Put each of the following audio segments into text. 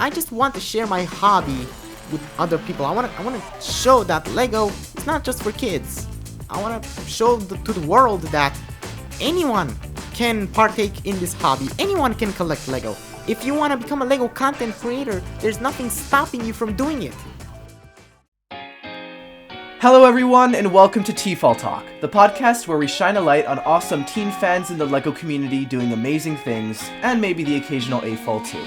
I just want to share my hobby with other people. I want to show that Lego is not just for kids. I want to show to the world that anyone can partake in this hobby. Anyone can collect Lego. If you want to become a Lego content creator, there's nothing stopping you from doing it. Hello everyone, and welcome to TFOL Talk, the podcast where we shine a light on awesome teen fans in the LEGO community doing amazing things, and maybe the occasional AFOL too.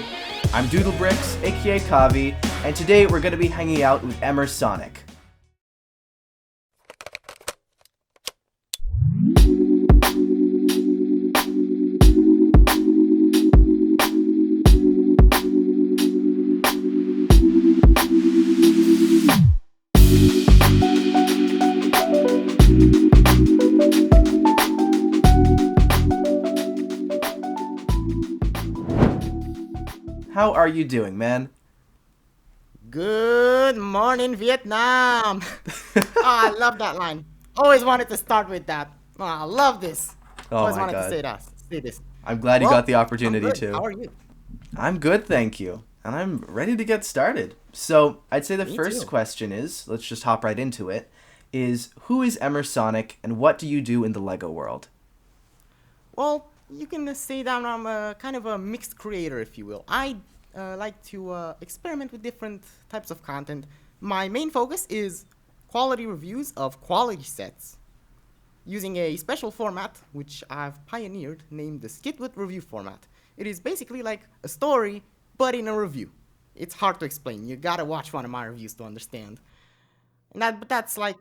I'm Doodlebricks, aka Kavi, and today we're going to be hanging out with Emersonac. How are you doing, man? Good morning, Vietnam. I love that line. Always wanted to start with that. I love this. Oh Always my wanted God. to say this. I'm glad you got the opportunity I'm good. to. How are you? I'm good, thank you. And I'm ready to get started. So, I'd say the Me first too. question is, let's just hop right into it, is who is Emersonac and what do you do in the LEGO world? Well, you can say that I'm a kind of a mixed creator, if you will. I like to experiment with different types of content. My main focus is quality reviews of quality sets using a special format which I've pioneered named the Skit with Review format. It is basically like a story, but in a review. It's hard to explain. You gotta watch one of my reviews to understand. But that's like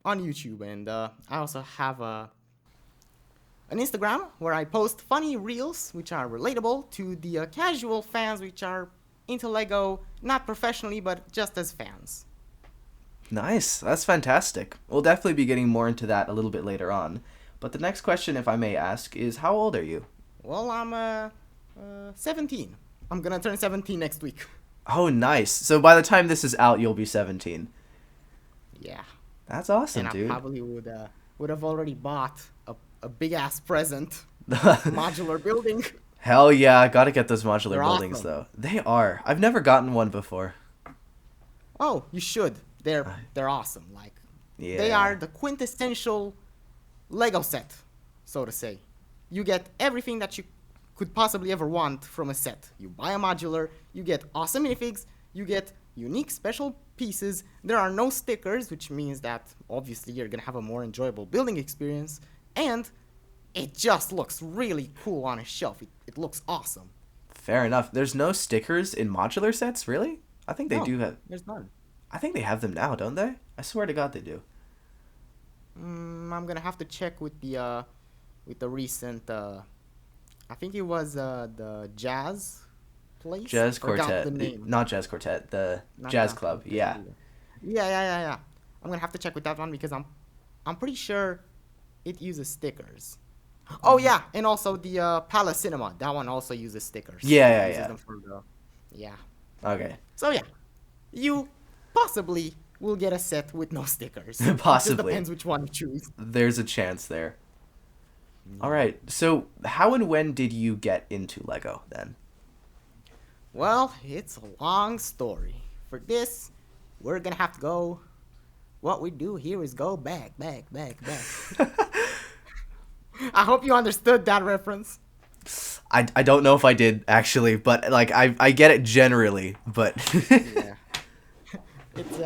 on YouTube, and I also have an Instagram where I post funny reels which are relatable to the casual fans which are into Lego, not professionally, but just as fans. Nice, that's fantastic. We'll definitely be getting more into that a little bit later on. But the next question, if I may ask, is how old are you? Well, I'm 17. I'm gonna turn 17 next week. Oh, nice. So by the time this is out, you'll be 17. Yeah. That's awesome, And I dude. probably would have already bought a big ass present, modular building. Hell yeah, gotta get those modular They're buildings, awesome. though. They are. I've never gotten one before. Oh, you should. They're awesome. Like Yeah. they are the quintessential Lego set, so to say. You get everything that you could possibly ever want from a set. You buy a modular, you get awesome minifigs, you get unique special pieces. There are no stickers, which means that obviously you're gonna have a more enjoyable building experience, and it just looks really cool on a shelf. It looks awesome. Fair enough. There's no stickers in modular sets, really? I think they No, do have. There's none. I think they have them now, don't they? I swear to God they do. I'm gonna have to check with the recent. I think it was the jazz place. Jazz Forgot Quartet. the name. Not Jazz Quartet, the Not Jazz that Club. one. Yeah. Yeah. I'm gonna have to check with that one because I'm pretty sure it uses stickers. Oh yeah, and also the Palace Cinema. That one also uses stickers. Yeah. It uses them for yeah. Okay. So yeah, you possibly will get a set with no stickers. It just Possibly. depends which one you choose. There's a chance there. All right. So, how and when did you get into Lego then? Well, it's a long story. For this, we're gonna have to go. What we do here is go back. I hope you understood that reference. I don't know if I did actually, but like I get it generally, but Yeah. It's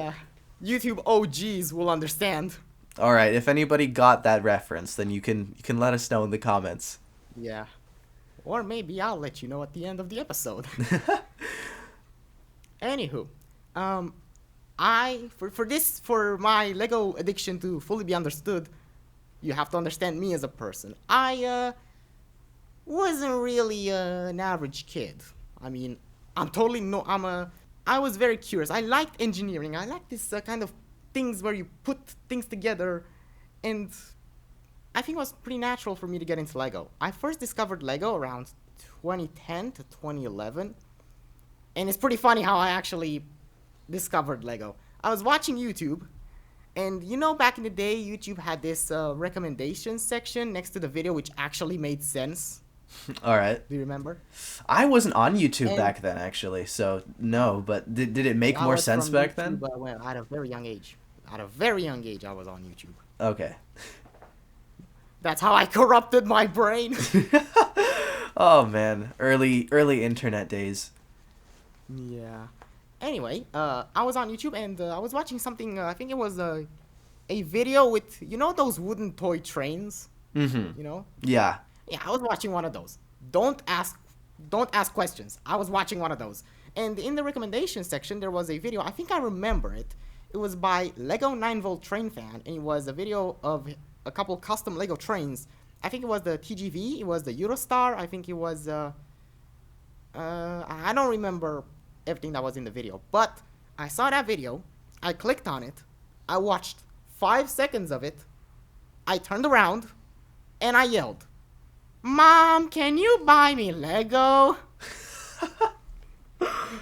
YouTube OGs will understand. all right, if anybody got that reference, then you can let us know in the comments. Yeah. Or maybe I'll let you know at the end of the episode. Anywho, for my Lego addiction to fully be understood, you have to understand me as a person. I wasn't really an average kid. I mean, I was very curious. I liked engineering. I liked this kind of things where you put things together, and I think it was pretty natural for me to get into Lego. I first discovered Lego around 2010 to 2011, and it's pretty funny how I actually discovered Lego. I was watching YouTube, and back in the day, YouTube had this recommendations section next to the video, which actually made sense. All right. Do you remember? I wasn't on YouTube And back then, actually, so no. But did it make I more was sense from back YouTube then? well, at a very young age. At a very young age, I was on YouTube. Okay. That's how I corrupted my brain. Oh man, early internet days. Yeah. Anyway, I was on YouTube and I was watching something. I think it was a video with those wooden toy trains. Mm-hmm. You know? Yeah. Yeah, I was watching one of those. Don't ask, don't ask questions. I was watching one of those, and in the recommendation section there was a video. I think I remember it. It was by Lego 9-volt Train Fan, and it was a video of a couple custom Lego trains. I think it was the TGV. It was the Eurostar. I think it was. I don't remember everything that was in the video, but I saw that video. I clicked on it. I watched 5 seconds of it. I turned around, and I yelled, "Mom, can you buy me Lego?"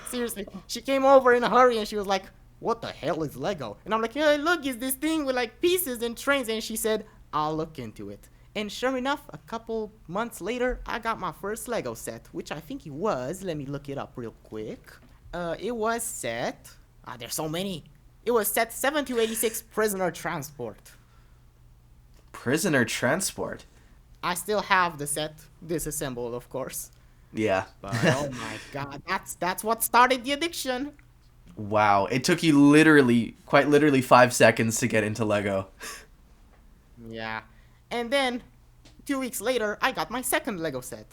Seriously, she came over in a hurry and she was like, "What the hell is Lego?" And I'm like, "Hey, look, it's this thing with like pieces and trains." And she said, "I'll look into it." And sure enough, a couple months later, I got my first Lego set, which I think it was. Let me look it up real quick. It was set. There's so many. It was set 7286 Prisoner Transport. Prisoner transport. I still have the set disassembled, of course. Yeah. But oh my god, that's what started the addiction. Wow. It took you literally, quite literally 5 seconds to get into Lego. Yeah. And then 2 weeks later, I got my second Lego set.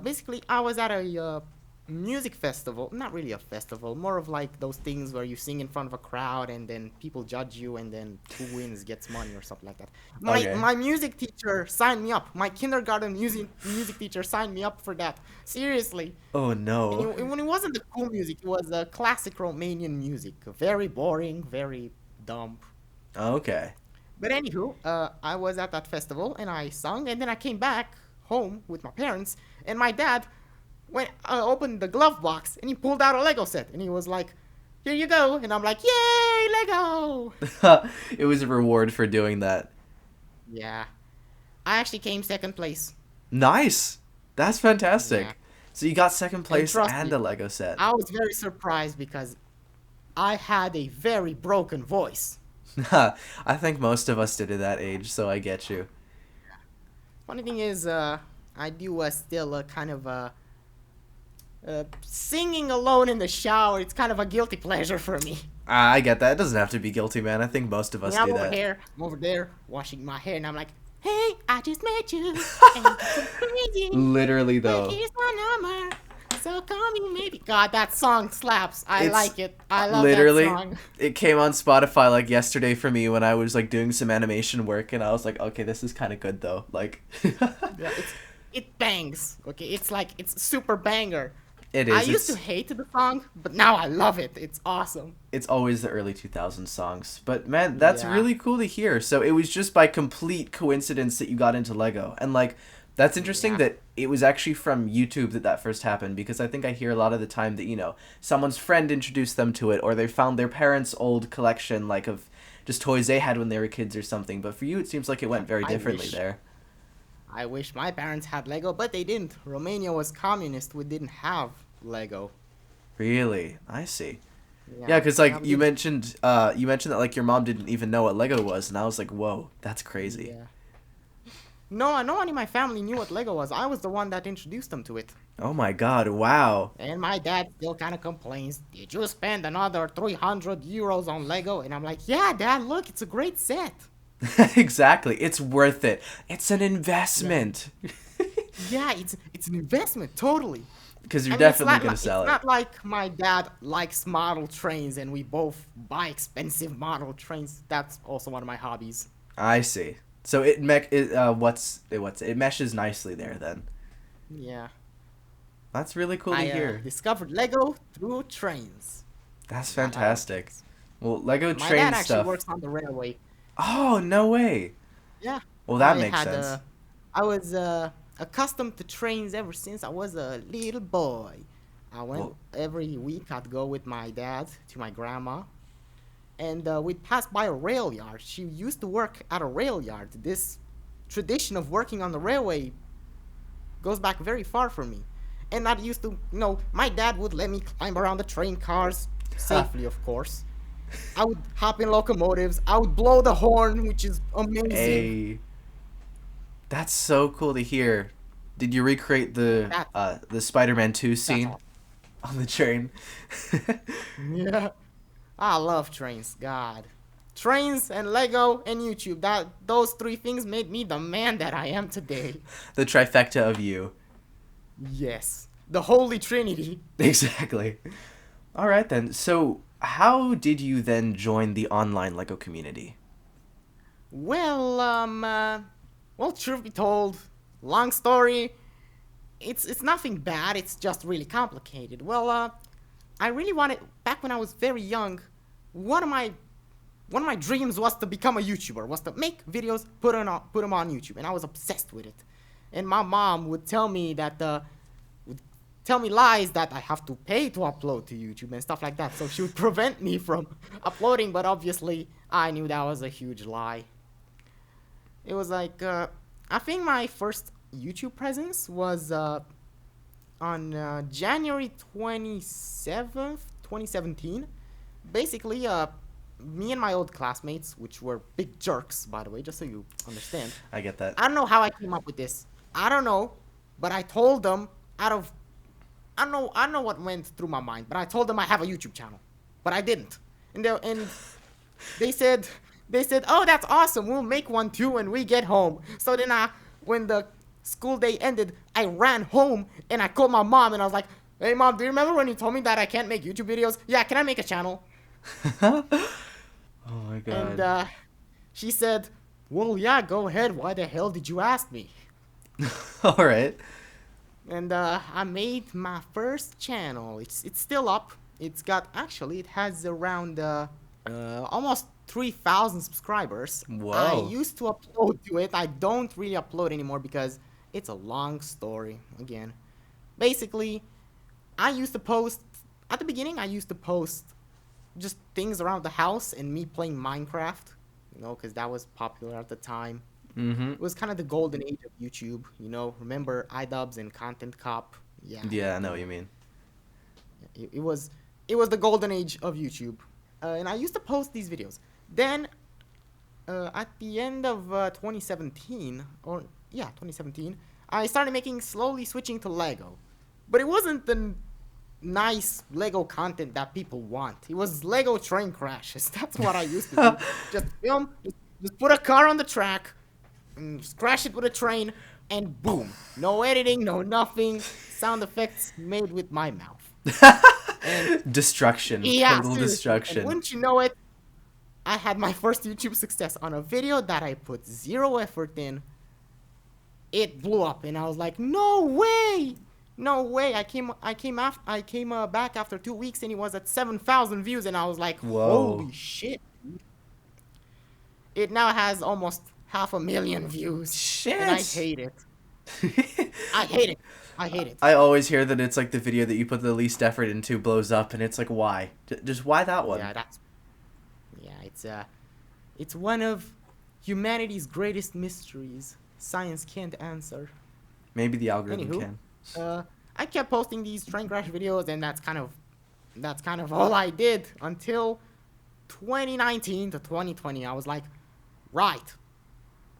Basically, I was at a music festival. Not really a festival, more of like those things where you sing in front of a crowd and then people judge you and then who wins gets money or something like that. Okay. My music teacher signed me up. My kindergarten music teacher signed me up for that. Seriously. Oh And no. when it wasn't the cool music, it was classic Romanian music. Very boring, very dumb. Okay. But anywho, I was at that festival and I sung, and then I came back home with my parents, and my dad opened the glove box and he pulled out a Lego set, and he was like, "Here you go," and I'm like, "Yay, Lego!" It was a reward for doing that. Yeah, I actually came second place. Nice. That's fantastic. Yeah. So you got second place trust and me, a Lego set. I was very surprised because I had a very broken voice. I think most of us did at that age, so I get you. Funny thing is, I do still kind of singing alone in the shower. It's kind of a guilty pleasure for me. I get that. It doesn't have to be guilty, man. I think most of us I'm do over that. here, I'm over there, washing my hair, and I'm like, "Hey, I just met you, and it's crazy. Literally, But though. here's my number, so call me maybe." God, that song slaps. I It's like it. I love Literally, that song. it came on Spotify like yesterday for me when I was like doing some animation work, and I was like, okay, this is kind of good though. Like, Yeah, it bangs. Okay, it's super banger. it is. I used to hate the song, but now I love it. It's awesome. It's always the early 2000s songs. But man, that's Yeah. really cool to hear. So it was just by complete coincidence that you got into Lego. And like that's interesting Yeah. that it was actually from YouTube that first happened, because I think I hear a lot of the time that, someone's friend introduced them to it, or they found their parents' old collection like of just toys they had when they were kids or something. But for you it seems like it went very I differently wish. there. I wish my parents had Lego, but they didn't. Romania was communist. We didn't have Lego. Really? I see. Yeah, cuz Yeah, like we you didn't. mentioned that like your mom didn't even know what Lego was, and I was like, "Whoa, that's crazy." Yeah. No one in my family knew what Lego was. I was the one that introduced them to it. Oh my god, wow. And my dad still kind of complains, "Did you spend another 300 euros on Lego?" And I'm like, "Yeah, Dad, look, it's a great set." Exactly. It's worth it. It's an investment. Yeah, it's an investment, totally. Because you're I mean, it's definitely not, going to sell it's it. not like my dad likes model trains and we both buy expensive model trains. That's also one of my hobbies. I see. So it meshes nicely there then. Yeah. That's really cool to I hear. discovered Lego through trains. That's Not how it fantastic. works. Well, Lego My train dad actually stuff. works on the railway. Oh, no way. Yeah. Well, that I makes had, sense. I was accustomed to trains ever since I was a little boy. I went Well- every week. I'd go with my dad to my grandma, and we'd pass by a rail yard. She used to work at a rail yard. This tradition of working on the railway goes back very far for me. And I used to, my dad would let me climb around the train cars, safely, of course. I would hop in locomotives. I would blow the horn, which is amazing. Hey, that's so cool to hear. Did you recreate That, the Spider-Man 2 that's scene all. on the train? Yeah. I love trains, God. Trains and Lego and YouTube. Those three things made me the man that I am today. The trifecta of you. Yes. The Holy Trinity. Exactly. All right then. So, how did you then join the online Lego community? Well, truth be told, long story. It's nothing bad. It's just really complicated. Well, I really wanted back when I was very young. One of my dreams was to become a YouTuber. Was to make videos, put them on YouTube, and I was obsessed with it. And my mom would tell me lies that I have to pay to upload to YouTube and stuff like that. So she would prevent me from uploading. But obviously, I knew that was a huge lie. It was like, I think my first YouTube presence was on January 27th, 2017. Basically, me and my old classmates, which were big jerks, by the way, just so you understand. I get that. I don't know how I came up with this. I don't know, but I told them I don't know what went through my mind, but I told them I have a YouTube channel, but I didn't. And they said, "Oh, that's awesome. We'll make one too when we get home." So then when the school day ended, I ran home and I called my mom and I was like, "Hey mom, do you remember when you told me that I can't make YouTube videos? Yeah, can I make a channel?" Oh my god. And she said, "Well, yeah, go ahead. Why the hell did you ask me?" All right. And I made my first channel. It's still up. It has around almost 3,000 subscribers. Whoa. I used to upload to it. I don't really upload anymore because it's a long story. Again, basically, I used to post at the beginning. I used to post just things around the house and me playing Minecraft. Because that was popular at the time. Mm-hmm. It was kind of the golden age of YouTube, Remember iDubbbz and Content Cop? Yeah. Yeah, I know what you mean. It was the golden age of YouTube, and I used to post these videos. Then, at the end of 2017, I started slowly switching to Lego, but it wasn't the nice Lego content that people want. It was Lego train crashes. That's what I used to do. Just film, just put a car on the track. And just crash it with a train, and boom. No editing, no nothing. Sound effects made with my mouth. And Destruction. yeah, Total seriously. destruction. And wouldn't you know it, I had my first YouTube success on a video that I put zero effort in. It blew up, and I was like, no way! No way! I came back after 2 weeks, and it was at 7,000 views, and I was like, Whoa. holy shit! It now has almost 500,000 views. Shit. And I hate it. I hate it. I hate it. I always hear that it's like the video that you put the least effort into blows up, and it's like, why? Just why that one? It's one of humanity's greatest mysteries. Science can't answer. Maybe the algorithm Anywho, can. I kept posting these train crash videos, and that's kind of all I did until 2019 to 2020. I was like, right.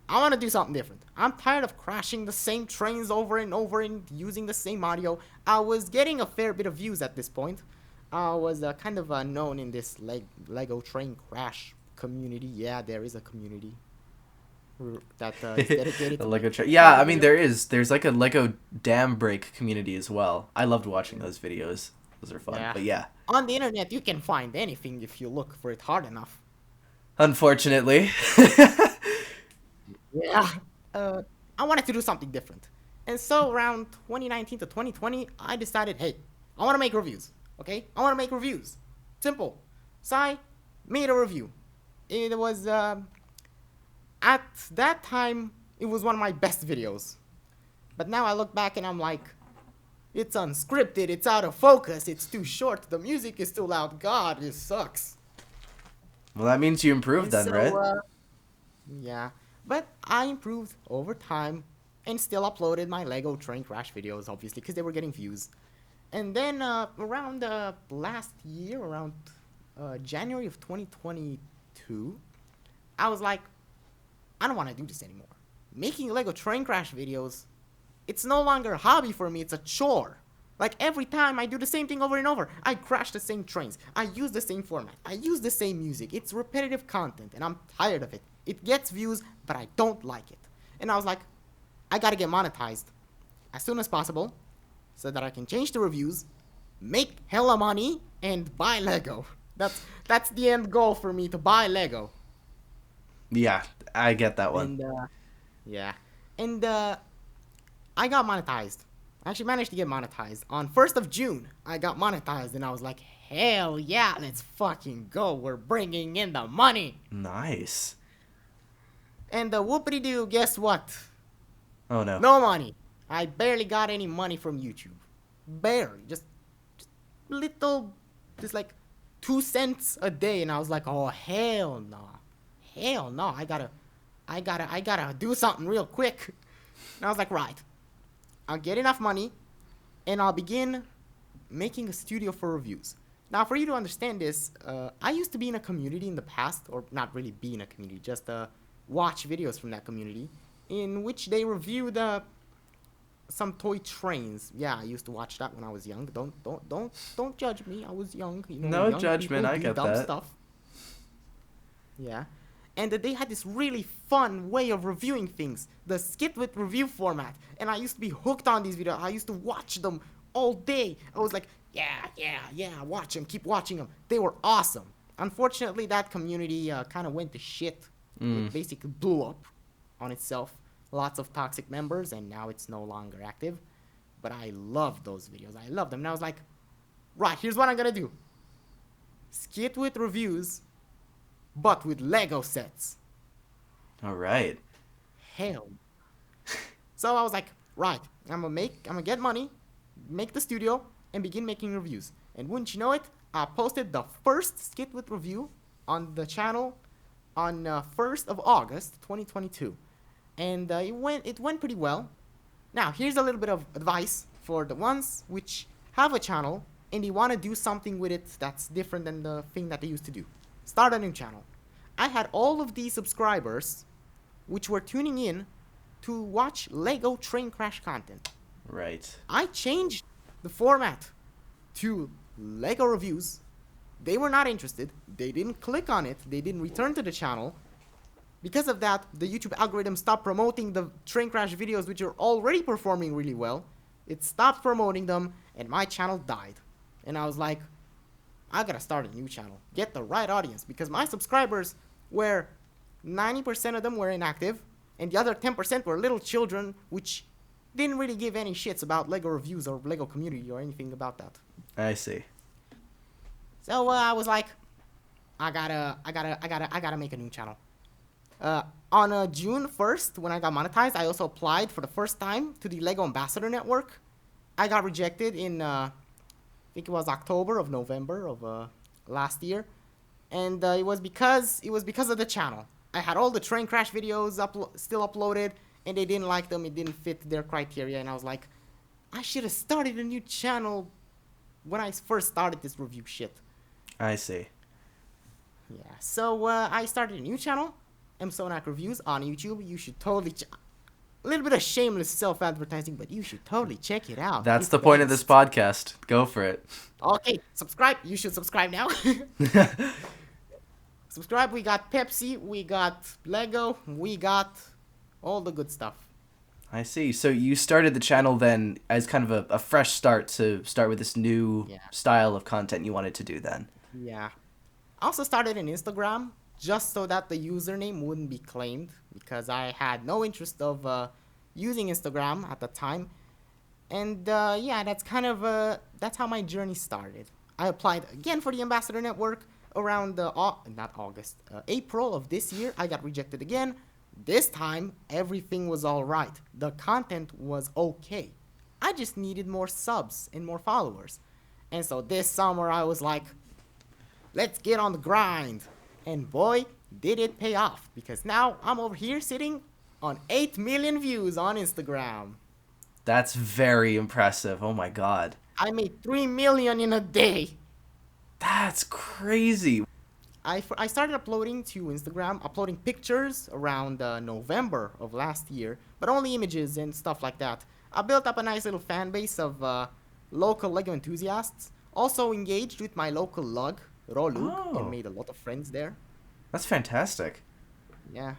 I want to do something different. I'm tired of crashing the same trains over and over and using the same audio. I was getting a fair bit of views at this point. I was kind of known in this Lego train crash community. Yeah, there is a community that is dedicated The to Lego making Yeah, Lego I mean videos. there's like a Lego dam break community as well. I loved watching those videos. Those are fun. Yeah. But yeah. On the internet, you can find anything if you look for it hard enough. Unfortunately. Yeah. I wanted to do something different. And so around 2019 to 2020, I decided, hey, I want to make reviews. Okay? I want to make reviews. Simple. So I made a review. It was, at that time, it was one of my best videos. But now I look back and I'm like, it's unscripted, it's out of focus, it's too short, the music is too loud. God, this sucks. Well, that means you improved then, So, right? yeah. But I improved over time. and still uploaded my Lego train crash videos, obviously, because they were getting views. And then around last year, around January of 2022, I was like, I don't want to do this anymore. Making Lego train crash videos, it's no longer a hobby for me, it's a chore. Like every time I do the same thing over and over. I crash the same trains. I use the same format. I use the same music. It's repetitive content and I'm tired of it. It gets views, but I don't like it. And I was like, I gotta get monetized as soon as possible so that I can change the reviews, make hella money, and buy Lego. That's the end goal for me, to buy Lego. Yeah, I get that one. And yeah. And I got monetized. I actually managed to get monetized. On 1st of June, I got monetized and I was like, hell yeah, let's fucking go. We're bringing in the money. Nice. And whoopity-doo, guess what? Oh no. No money. I barely got any money from YouTube. Barely. Just little, just like 2 cents a day. And I was like, oh, hell no. Hell no. I gotta do something real quick. And I was like, right. I'll get enough money, and I'll begin making a studio for reviews. Now, for you to understand this, I used to be in a community in the past, or not really be in a community, just watch videos from that community, in which they reviewed some toy trains. Yeah, I used to watch that when I was young. Don't judge me. I was young. You know, No young judgment. people I do get dumb that. stuff. Yeah. And they had this really fun way of reviewing things, the skit with review format. And I used to be hooked on these videos. I used to watch them all day. I was like, yeah, watch them, keep watching them. They were awesome. Unfortunately, that community kind of went to shit. It basically blew up on itself. Lots of toxic members, and now it's no longer active. But I loved those videos. I loved them. And I was like, right, here's what I'm going to do. Skit with reviews, but with Lego sets. All right. Hell. So I was like, right, I'm gonna get money, make the studio, and begin making reviews. And wouldn't you know it, I posted the first skit with review on the channel on 1st of August, 2022. And it went pretty well. Now, here's a little bit of advice for the ones which have a channel and they want to do something with it that's different than the thing that they used to do. Start a new channel. I had all of these subscribers which were tuning in to watch Lego train crash content. Right. I changed the format to Lego reviews. They were not interested. They didn't click on it. They didn't return to the channel. Because of that, the YouTube algorithm stopped promoting the train crash videos which are already performing really well. It stopped promoting them and my channel died. And I was like, I gotta start a new channel. Get the right audience. Because my subscribers were 90% of them were inactive. And the other 10% were little children which didn't really give any shits about Lego reviews or Lego community or anything about that. I see. So I was like, I gotta make a new channel. On June 1st, when I got monetized, I also applied for the first time to the Lego Ambassador Network. I got rejected in, I think it was November of last year, and it was because of the channel. I had all the train crash videos still uploaded, and they didn't like them. It didn't fit their criteria, and I was like, I should have started a new channel when I first started this review shit. I see. Yeah, so I started a new channel, Emersonac Reviews, on YouTube. You should totally a little bit of shameless self-advertising, but you should totally check it out. That's It's the point of this best. podcast. Go for it. Okay, subscribe. You should subscribe now. Subscribe. We got Pepsi, we got Lego, we got all the good stuff. I see. So you started the channel then as kind of a fresh start to start with this new style of content you wanted to do then. Yeah. I also started an Instagram just so that the username wouldn't be claimed because I had no interest of using Instagram at the time. And yeah, that's kind of that's how my journey started. I applied again for the Ambassador Network around April of this year. I got rejected again. This time, everything was all right. The content was okay. I just needed more subs and more followers. And so this summer, I was like, let's get on the grind. And boy, did it pay off. Because now I'm over here sitting on 8 million views on Instagram. That's very impressive. Oh my god. I made 3 million in a day. That's crazy. I started uploading to Instagram, uploading pictures around November of last year, but only images and stuff like that. I built up a nice little fan base of local LEGO enthusiasts. Also engaged with my local lug, Rolug, and Oh, made a lot of friends there. that's fantastic. Yeah,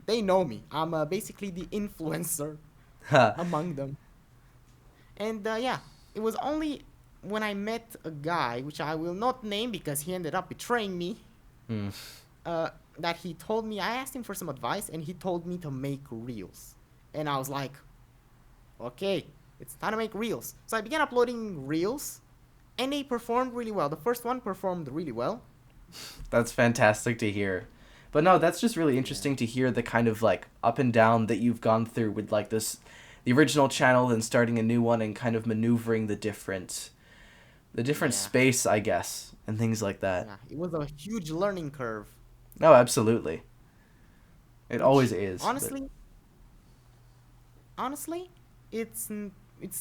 they know me. I'm basically the influencer Huh. among them. And yeah, it was only when I met a guy, which I will not name because he ended up betraying me, Hmm. that he told me, I asked him for some advice, and he told me to make reels. And I was like, okay, it's time to make reels. So I began uploading reels, and they performed really well. The first one performed really well. That's fantastic to hear. But no, that's just really Yeah. interesting to hear the kind of like up and down that you've gone through with like this the original channel and starting a new one and kind of maneuvering the different Yeah. space, I guess, and things like that. Yeah. It was a huge learning curve, No, absolutely. It always which is. But honestly, it's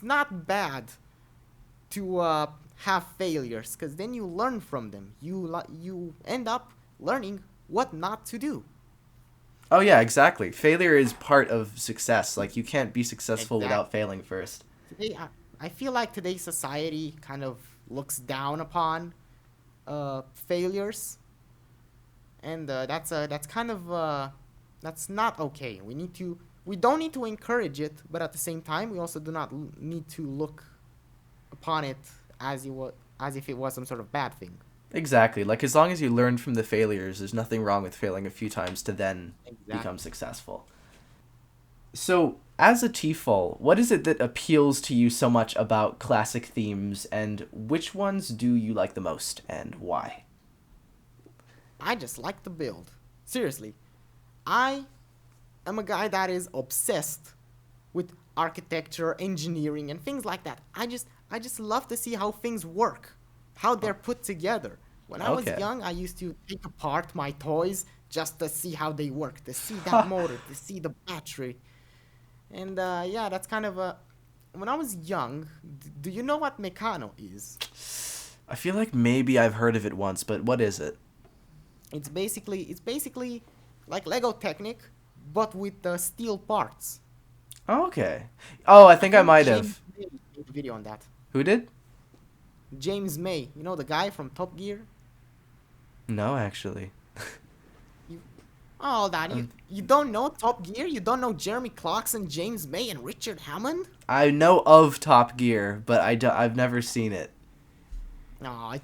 not bad to have failures, because then you learn from them. You end up learning what not to do. oh yeah, exactly. Failure is part of success. Like you can't be successful without Exactly. failing first. Today, I feel like today's society kind of looks down upon failures, and that's kind of that's not okay. We don't need to encourage it, but at the same time, we also do not need to look upon it as if it was some sort of bad thing. Exactly. Like as long as you learn from the failures, there's nothing wrong with failing a few times to then become Exactly. successful. So, as a TFOL, what is it that appeals to you so much about classic themes, and which ones do you like the most, and why? I just like the build. Seriously, I am a guy that is obsessed with architecture, engineering, and things like that. I just love to see how things work, how they're put together. When I was Okay. young, I used to take apart my toys just to see how they work, to see that motor, to see the battery. And yeah, that's kind of a. When I was young, do you know what Meccano is? I feel like maybe I've heard of it once, but what is it? It's basically like Lego Technic, but with steel parts. Oh, okay. Oh, I I think I think might James have. May made a video on that. Who did? James May, you know the guy from Top Gear. No, actually. You, oh, that you Um, you don't know Top Gear? You don't know Jeremy Clarkson, James May, and Richard Hammond? I know of Top Gear, but I've never seen it. No,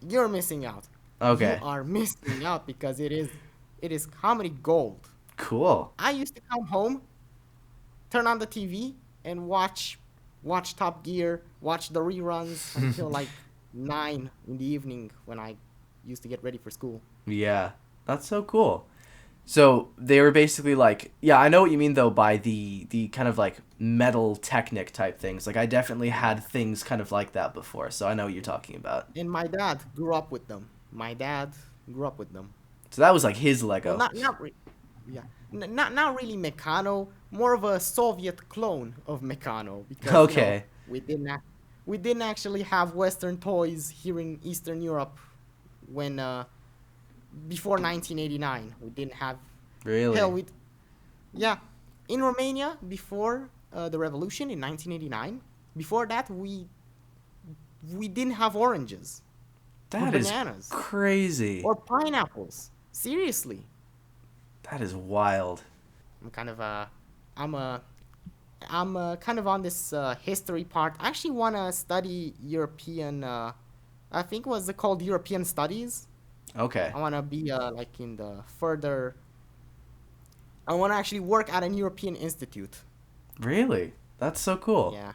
you're missing out. You Okay. are missing out because it is comedy gold. Cool. I used to come home, turn on the TV, and watch Top Gear, watch the reruns until like 9 in the evening when I used to get ready for school. Yeah. That's so cool. So they were basically like, yeah, I know what you mean though by the kind of like metal Technic type things. Like I definitely had things kind of like that before, so I know what you're talking about. And my dad grew up with them. My dad grew up with them. So that was like his Well, Lego. yeah, not really Meccano, more of a Soviet clone of Meccano, because Okay. we didn't actually have Western toys here in Eastern Europe when before 1989. We didn't have. Hell, Really? yeah, in Romania before the revolution in 1989. Before that, we didn't have oranges or That is bananas crazy. or pineapples. Seriously, That is wild. I'm kind of I'm a I'm kind of on this history part. I actually want to study European. I think it was called European Studies. Okay. I want to be like in the further. I want to actually work at an European institute. Really? That's so cool. Yeah,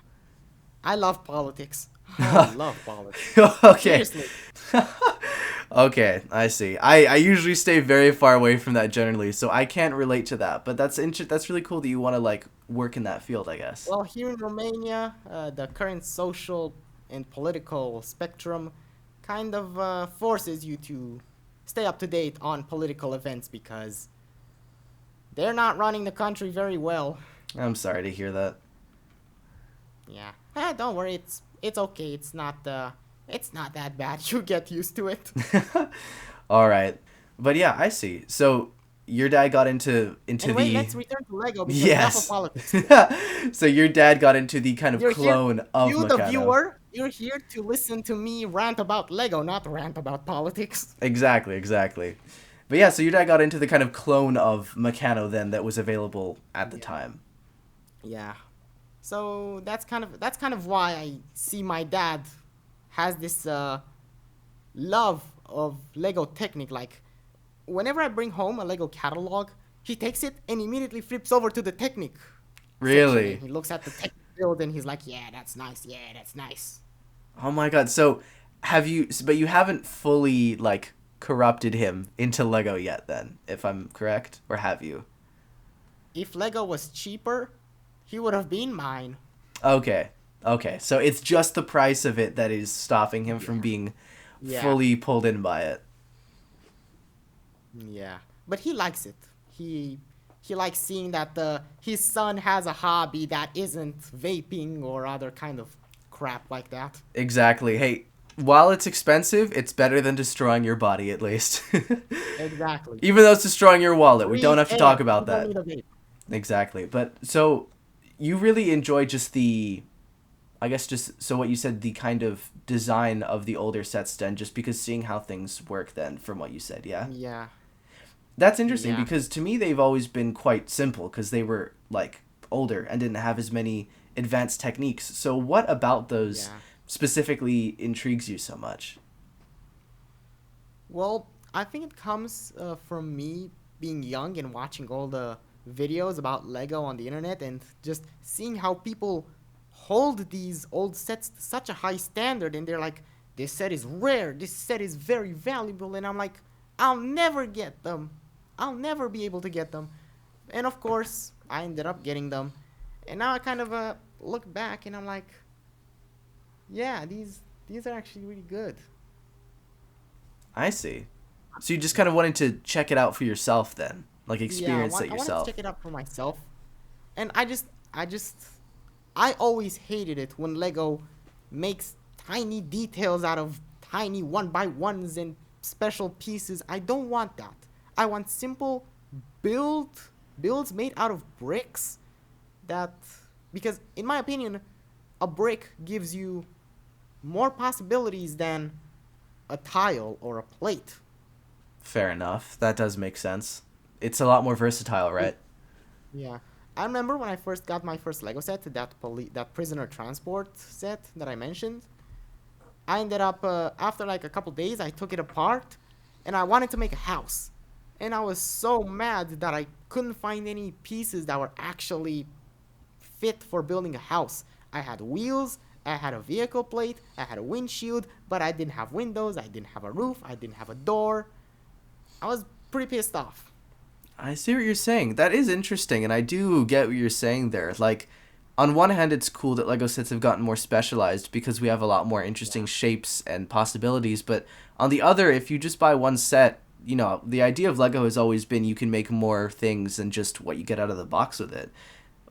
I love politics. I love politics. Okay. Seriously. Okay, I see. I usually stay very far away from that generally, so I can't relate to that. But that's really cool that you want to like work in that field, I guess. Well, here in Romania, the current social and political spectrum kind of forces you to stay up to date on political events because they're not running the country very well. I'm sorry to hear that. Yeah. Don't worry. It's okay. It's not that bad. You get used to it. All right. But yeah, I see. So your dad got into Anyway, the let's return to Lego because enough of yes. politics. So your dad got into the kind of You're here, clone of you the Meccano. viewer. You're here to listen to me rant about Lego, not rant about politics. Exactly, exactly. But yeah, so your dad got into the kind of clone of Meccano then that was available at the time. Yeah. So that's kind of why I see my dad has this love of Lego Technic. Like whenever I bring home a Lego catalog, he takes it and immediately flips over to the Technic section and Really? he looks at the Technic build and he's like, "Yeah, that's nice. Yeah, that's nice." Oh my god. So but you haven't fully like corrupted him into Lego yet then, if I'm correct, or have you? If Lego was cheaper, he would have been mine. Okay. Okay. So it's just the price of it that is stopping him from being Yeah. fully pulled in by it. Yeah. But he likes it. He likes seeing that his son has a hobby that isn't vaping or other kind of crap like that. Exactly. Hey, while it's expensive, it's better than destroying your body at least. Exactly. Even though it's destroying your wallet, we don't Breathe have to talk air. about You don't that. need a vape. Exactly. But so you really enjoy just I guess just so what you said, the kind of design of the older sets then, just because seeing how things work then from what you said, yeah? Yeah. That's interesting Yeah. because to me they've always been quite simple because they were like older and didn't have as many advanced techniques. So what about those Yeah. specifically intrigues you so much? Well, I think it comes from me being young and watching all the videos about Lego on the internet and just seeing how people hold these old sets to such a high standard and they're like, this set is rare, this set is very valuable, and I'm like, I'll never get them. I'll never be able to get them. And of course, I ended up getting them. And now I kind of look back and I'm like, yeah, these are actually really good. I see. So you just kind of wanted to check it out for yourself then, like Yeah, experience it I wanted to yourself. check it out for myself. And I always hated it when Lego makes tiny details out of tiny one by ones and special pieces. I don't want that. I want simple build builds made out of bricks that because in my opinion a brick gives you more possibilities than a tile or a plate. Fair enough. That does make sense. It's a lot more versatile, right? Yeah. I remember when I first got my first Lego set, that prisoner transport set that I mentioned. I ended up after like a couple days, I took it apart, and I wanted to make a house, and I was so mad that I couldn't find any pieces that were actually fit for building a house. I had wheels, I had a vehicle plate, I had a windshield, but I didn't have windows, I didn't have a roof, I didn't have a door. I was pretty pissed off. I see what you're saying. That is interesting, and I do get what you're saying there. Like, on one hand, it's cool that Lego sets have gotten more specialized because we have a lot more interesting shapes and possibilities, but on the other, if you just buy one set, you know, the idea of Lego has always been you can make more things than just what you get out of the box with it.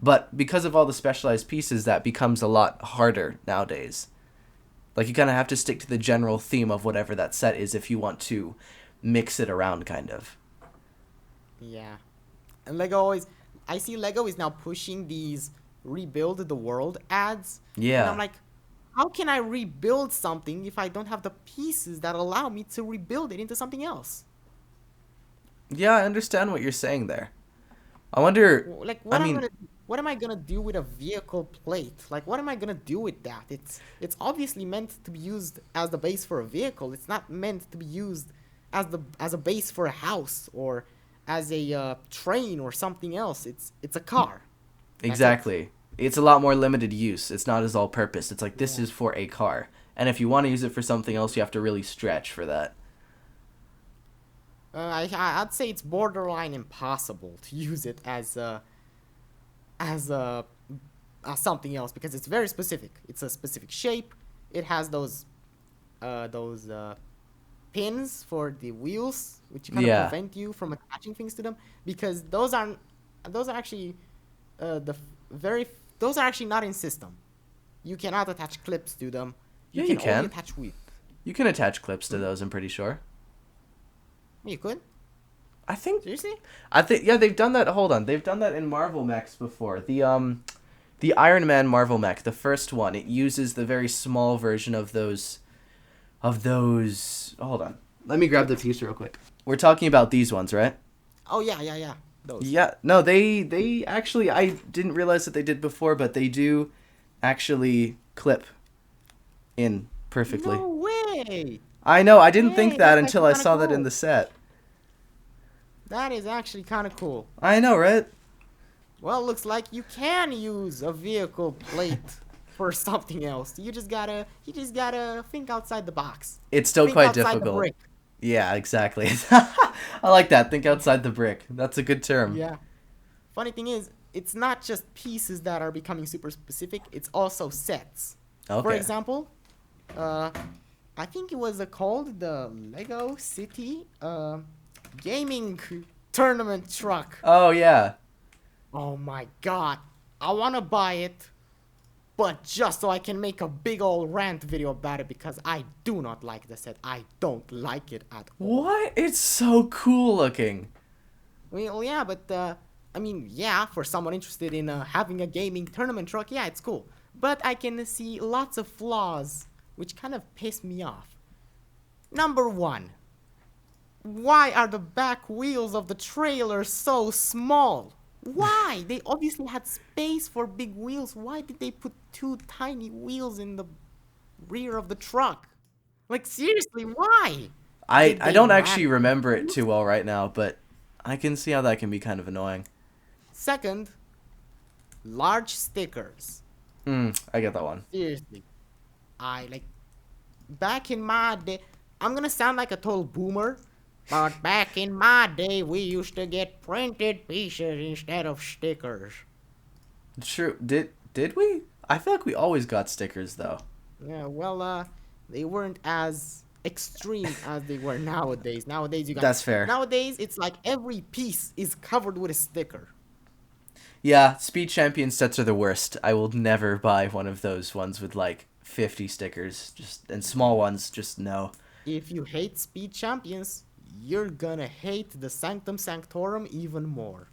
But because of all the specialized pieces, that becomes a lot harder nowadays. Like, you kind of have to stick to the general theme of whatever that set is if you want to mix it around, kind of. Yeah. And Lego always, I see Lego is now pushing these rebuild the world ads. And I'm Yeah. like, how can I rebuild something if I don't have the pieces that allow me to rebuild it into something else? Yeah, I understand what you're saying there. I wonder, Like, I mean, what am I gonna do with a vehicle plate? Like, what am I gonna do with that? It's obviously meant to be used as the base for a vehicle. It's not meant to be used as a base for a house or as a train or something else. It's a car. That's it. exactly. It's a lot more limited use. It's not as all purpose. It's like this Yeah. is for a car. And if you want to use it for something else, you have to really stretch for that. I'd say it's borderline impossible to use it as a as something else because it's very specific. It's a specific shape. It has those pins for the wheels, which kind of Yeah. prevent you from attaching things to them because those aren't those are actually very. Those are actually not in system. You cannot attach clips to them. Yeah, You you can only can. attach width. You can attach clips to those, I'm pretty sure. You could? I think Seriously? yeah, they've done that. Hold on. They've done that in Marvel mechs before. The Iron Man Marvel mech, the first one, it uses the very small version of those hold on. Let me grab the piece real quick. We're talking about these ones, right? Oh yeah. Those. Yeah. No, they actually, I didn't realize that they did before, but they do actually clip in perfectly. No way! I know, I didn't think Hey, that that's until actually I kind of saw that in cool. the set. That is actually kind of cool. I know, right? Well, looks like you can use a vehicle plate for something else. You just gotta think outside the box. It's still Think quite outside the difficult. brick. Yeah, exactly. I like that. Think outside the brick. That's a good term. Yeah. Funny thing is, it's not just pieces that are becoming super specific. It's also sets. For Okay. example, uh, I think it was called the Lego City gaming tournament truck. Oh, yeah. Oh my god. I want to buy it, but just so I can make a big old rant video about it because I do not like the set. I don't like it at all. What? It's so cool looking. Well, yeah, but I mean, yeah, for someone interested in having a gaming tournament truck, yeah, it's cool. But I can see lots of flaws, which kind of piss me off. Number one, why are the back wheels of the trailer so small? Why? They obviously had space for big wheels. Why did they put two tiny wheels in the rear of the truck? Like, seriously, why? I, Did I they don't not? actually remember it too well right now, but I can see how that can be kind of annoying. Second, large stickers. I get that one. Seriously. I like back in my day, I'm gonna sound like a total boomer, but back in my day we used to get printed pieces instead of stickers. True. Did we? I feel like we always got stickers though. Yeah, well, they weren't as extreme as they were nowadays. Nowadays you got That's fair. Nowadays it's like every piece is covered with a sticker. Yeah, Speed Champion sets are the worst. I will never buy one of those ones with like 50 stickers. Just and small ones, just no. If you hate Speed Champions, you're gonna hate the Sanctum Sanctorum even more.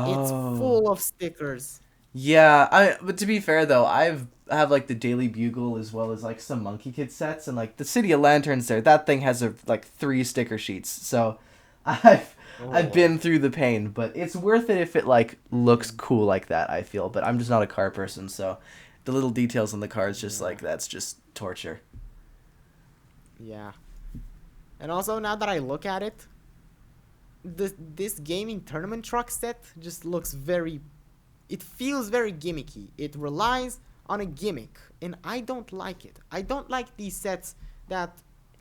It's Oh. full of stickers. Yeah, but to be fair though, I have like the Daily Bugle as well as like some Monkey Kid sets and like the City of Lanterns there. That thing has like 3 sticker sheets. So I've Oh, been through the pain, but it's worth it if it like looks cool like that, I feel. But I'm just not a car person, so the little details on the car is just yeah, like that's just torture. yeah. And also, now that I look at it, this gaming tournament truck set just looks very. It feels very gimmicky. It relies on a gimmick, and I don't like it. I don't like these sets that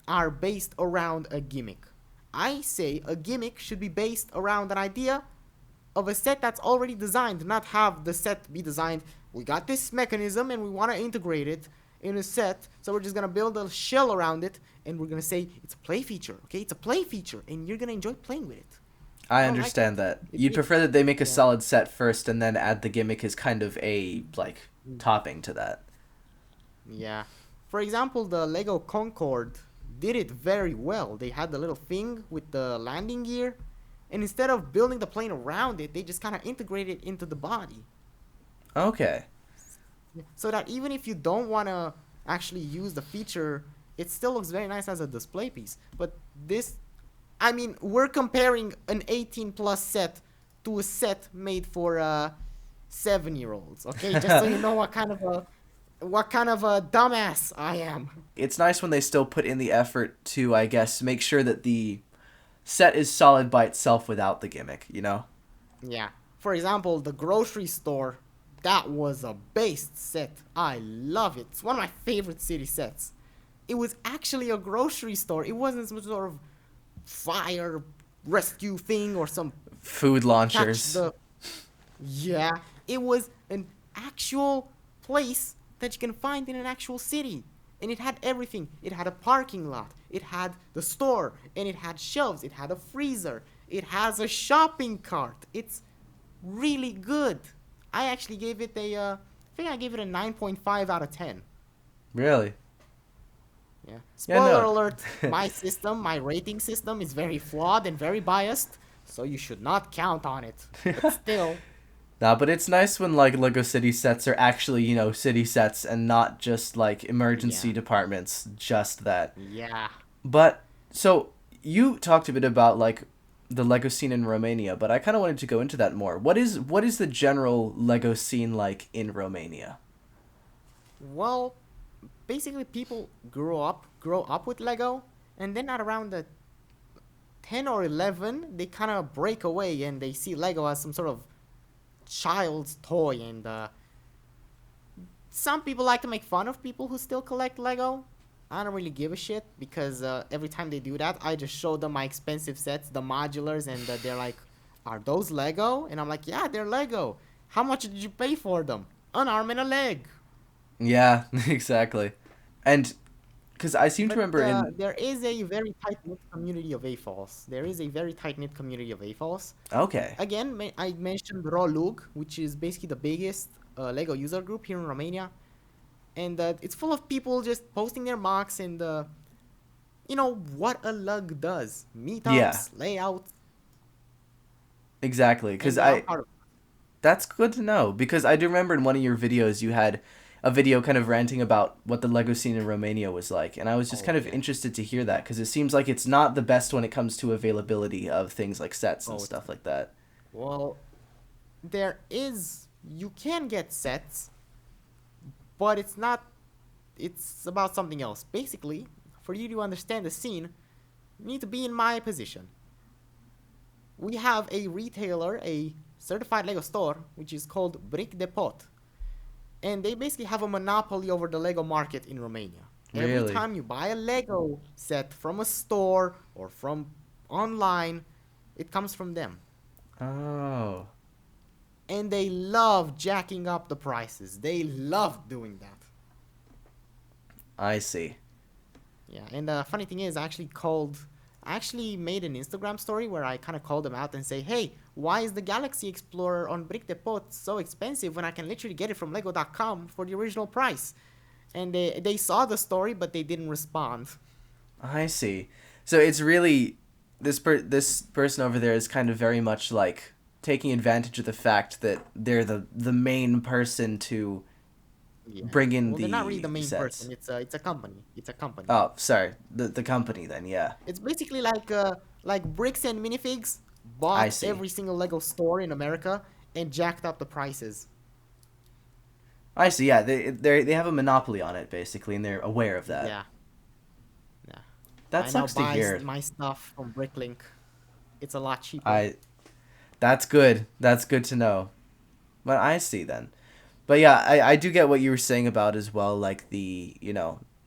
are based around a gimmick. I say a gimmick should be based around an idea of a set that's already designed, not have the set be designed. We got this mechanism and we want to integrate it in a set, so we're just gonna build a shell around it and we're gonna say it's a play feature, okay? It's a play feature and you're gonna enjoy playing with it. I I don't like understand that. It You'd makes prefer that they make a yeah. solid set first and then add the gimmick as kind of a like topping to that. Yeah. For example, the Lego Concorde did it very well. They had the little thing with the landing gear, and instead of building the plane around it, they just kind of integrated it into the body. Okay. So that even if you don't want to actually use the feature, it still looks very nice as a display piece. But this, I mean, we're comparing an 18 plus set to a set made for 7-year-olds, okay? Just so you know what kind of a dumbass I am. It's nice when they still put in the effort to, I guess, make sure that the set is solid by itself without the gimmick, you know? Yeah. For example, the grocery store, that was a based set. I love it. It's one of my favorite city sets. It was actually a grocery store. It wasn't some sort of fire rescue thing or some Food catch launchers. the. Yeah. It was an actual place that you can find in an actual city. And it had everything. It had a parking lot. It had the store. And it had shelves. It had a freezer. It has a shopping cart. It's really good. I actually gave it I think I gave it a 9.5 out of 10. Really? Yeah. Yeah, Spoiler no. alert, my rating system is very flawed and very biased, so you should not count on it. But still, Nah, but it's nice when like Lego City sets are actually, city sets and not just like yeah. emergency departments, just that. Yeah. But so you talked a bit about like the Lego scene in Romania, but I kind of wanted to go into that more. What is the general Lego scene like in Romania? Well, basically people grow up with Lego, and then at around the 10 or 11, they kind of break away and they see Lego as some sort of child's toy, and some people like to make fun of people who still collect Lego. I don't really give a shit because every time they do that, I just show them my expensive sets, the modulars, and they're like, "Are those Lego?" And I'm like, "Yeah, they're Lego. How much did you pay for them? An arm and a leg." Yeah, exactly. And because I seem to But remember in there is a very tight knit community of AFOLs. There is a very tight knit community of AFOLs. okay. Again, I mentioned Rolug, which is basically the biggest Lego user group here in Romania, and it's full of people just posting their mocks and what a lug does: Yeah, meetups, layouts, exactly. Because and I'm part of. that's good to know because I do remember in one of your videos you had a video kind of ranting about what the Lego scene in Romania was like, and I was just Oh kind of yeah. interested to hear that because it seems like it's not the best when it comes to availability of things like sets and Oh, it's stuff like that. well, you can get sets, but it's not. It's about something else. Basically, for you to understand the scene, you need to be in my position. We have a retailer, a certified Lego store, which is called Brick Depot, and they basically have a monopoly over the Lego market in Romania. Every Really? time you buy a Lego set from a store or from online, it comes from them. Oh, And they love jacking up the prices. They love doing that. I see. Yeah, and the funny thing is, I actually made an Instagram story where I kind of called them out and say, hey, why is the Galaxy Explorer on Brick Depot so expensive when I can literally get it from Lego.com for the original price? And they saw the story, but they didn't respond. I see. So it's really this person over there is kind of very much like taking advantage of the fact that they're the main person to Yeah. bring in Well, they're not really the the main sets. person. It's a company. It's a company. Oh, sorry. The company then, yeah. It's basically like Bricks and Minifigs I bought see. every single Lego store in America and jacked up the prices. I see. Yeah, they have a monopoly on it basically, and they're aware of that. Yeah. Yeah. That I now sucks to buy hear. my stuff from Bricklink. It's a lot cheaper. I That's good. That's good to know. But I see then. But yeah, I do get what you were saying about as well, like the,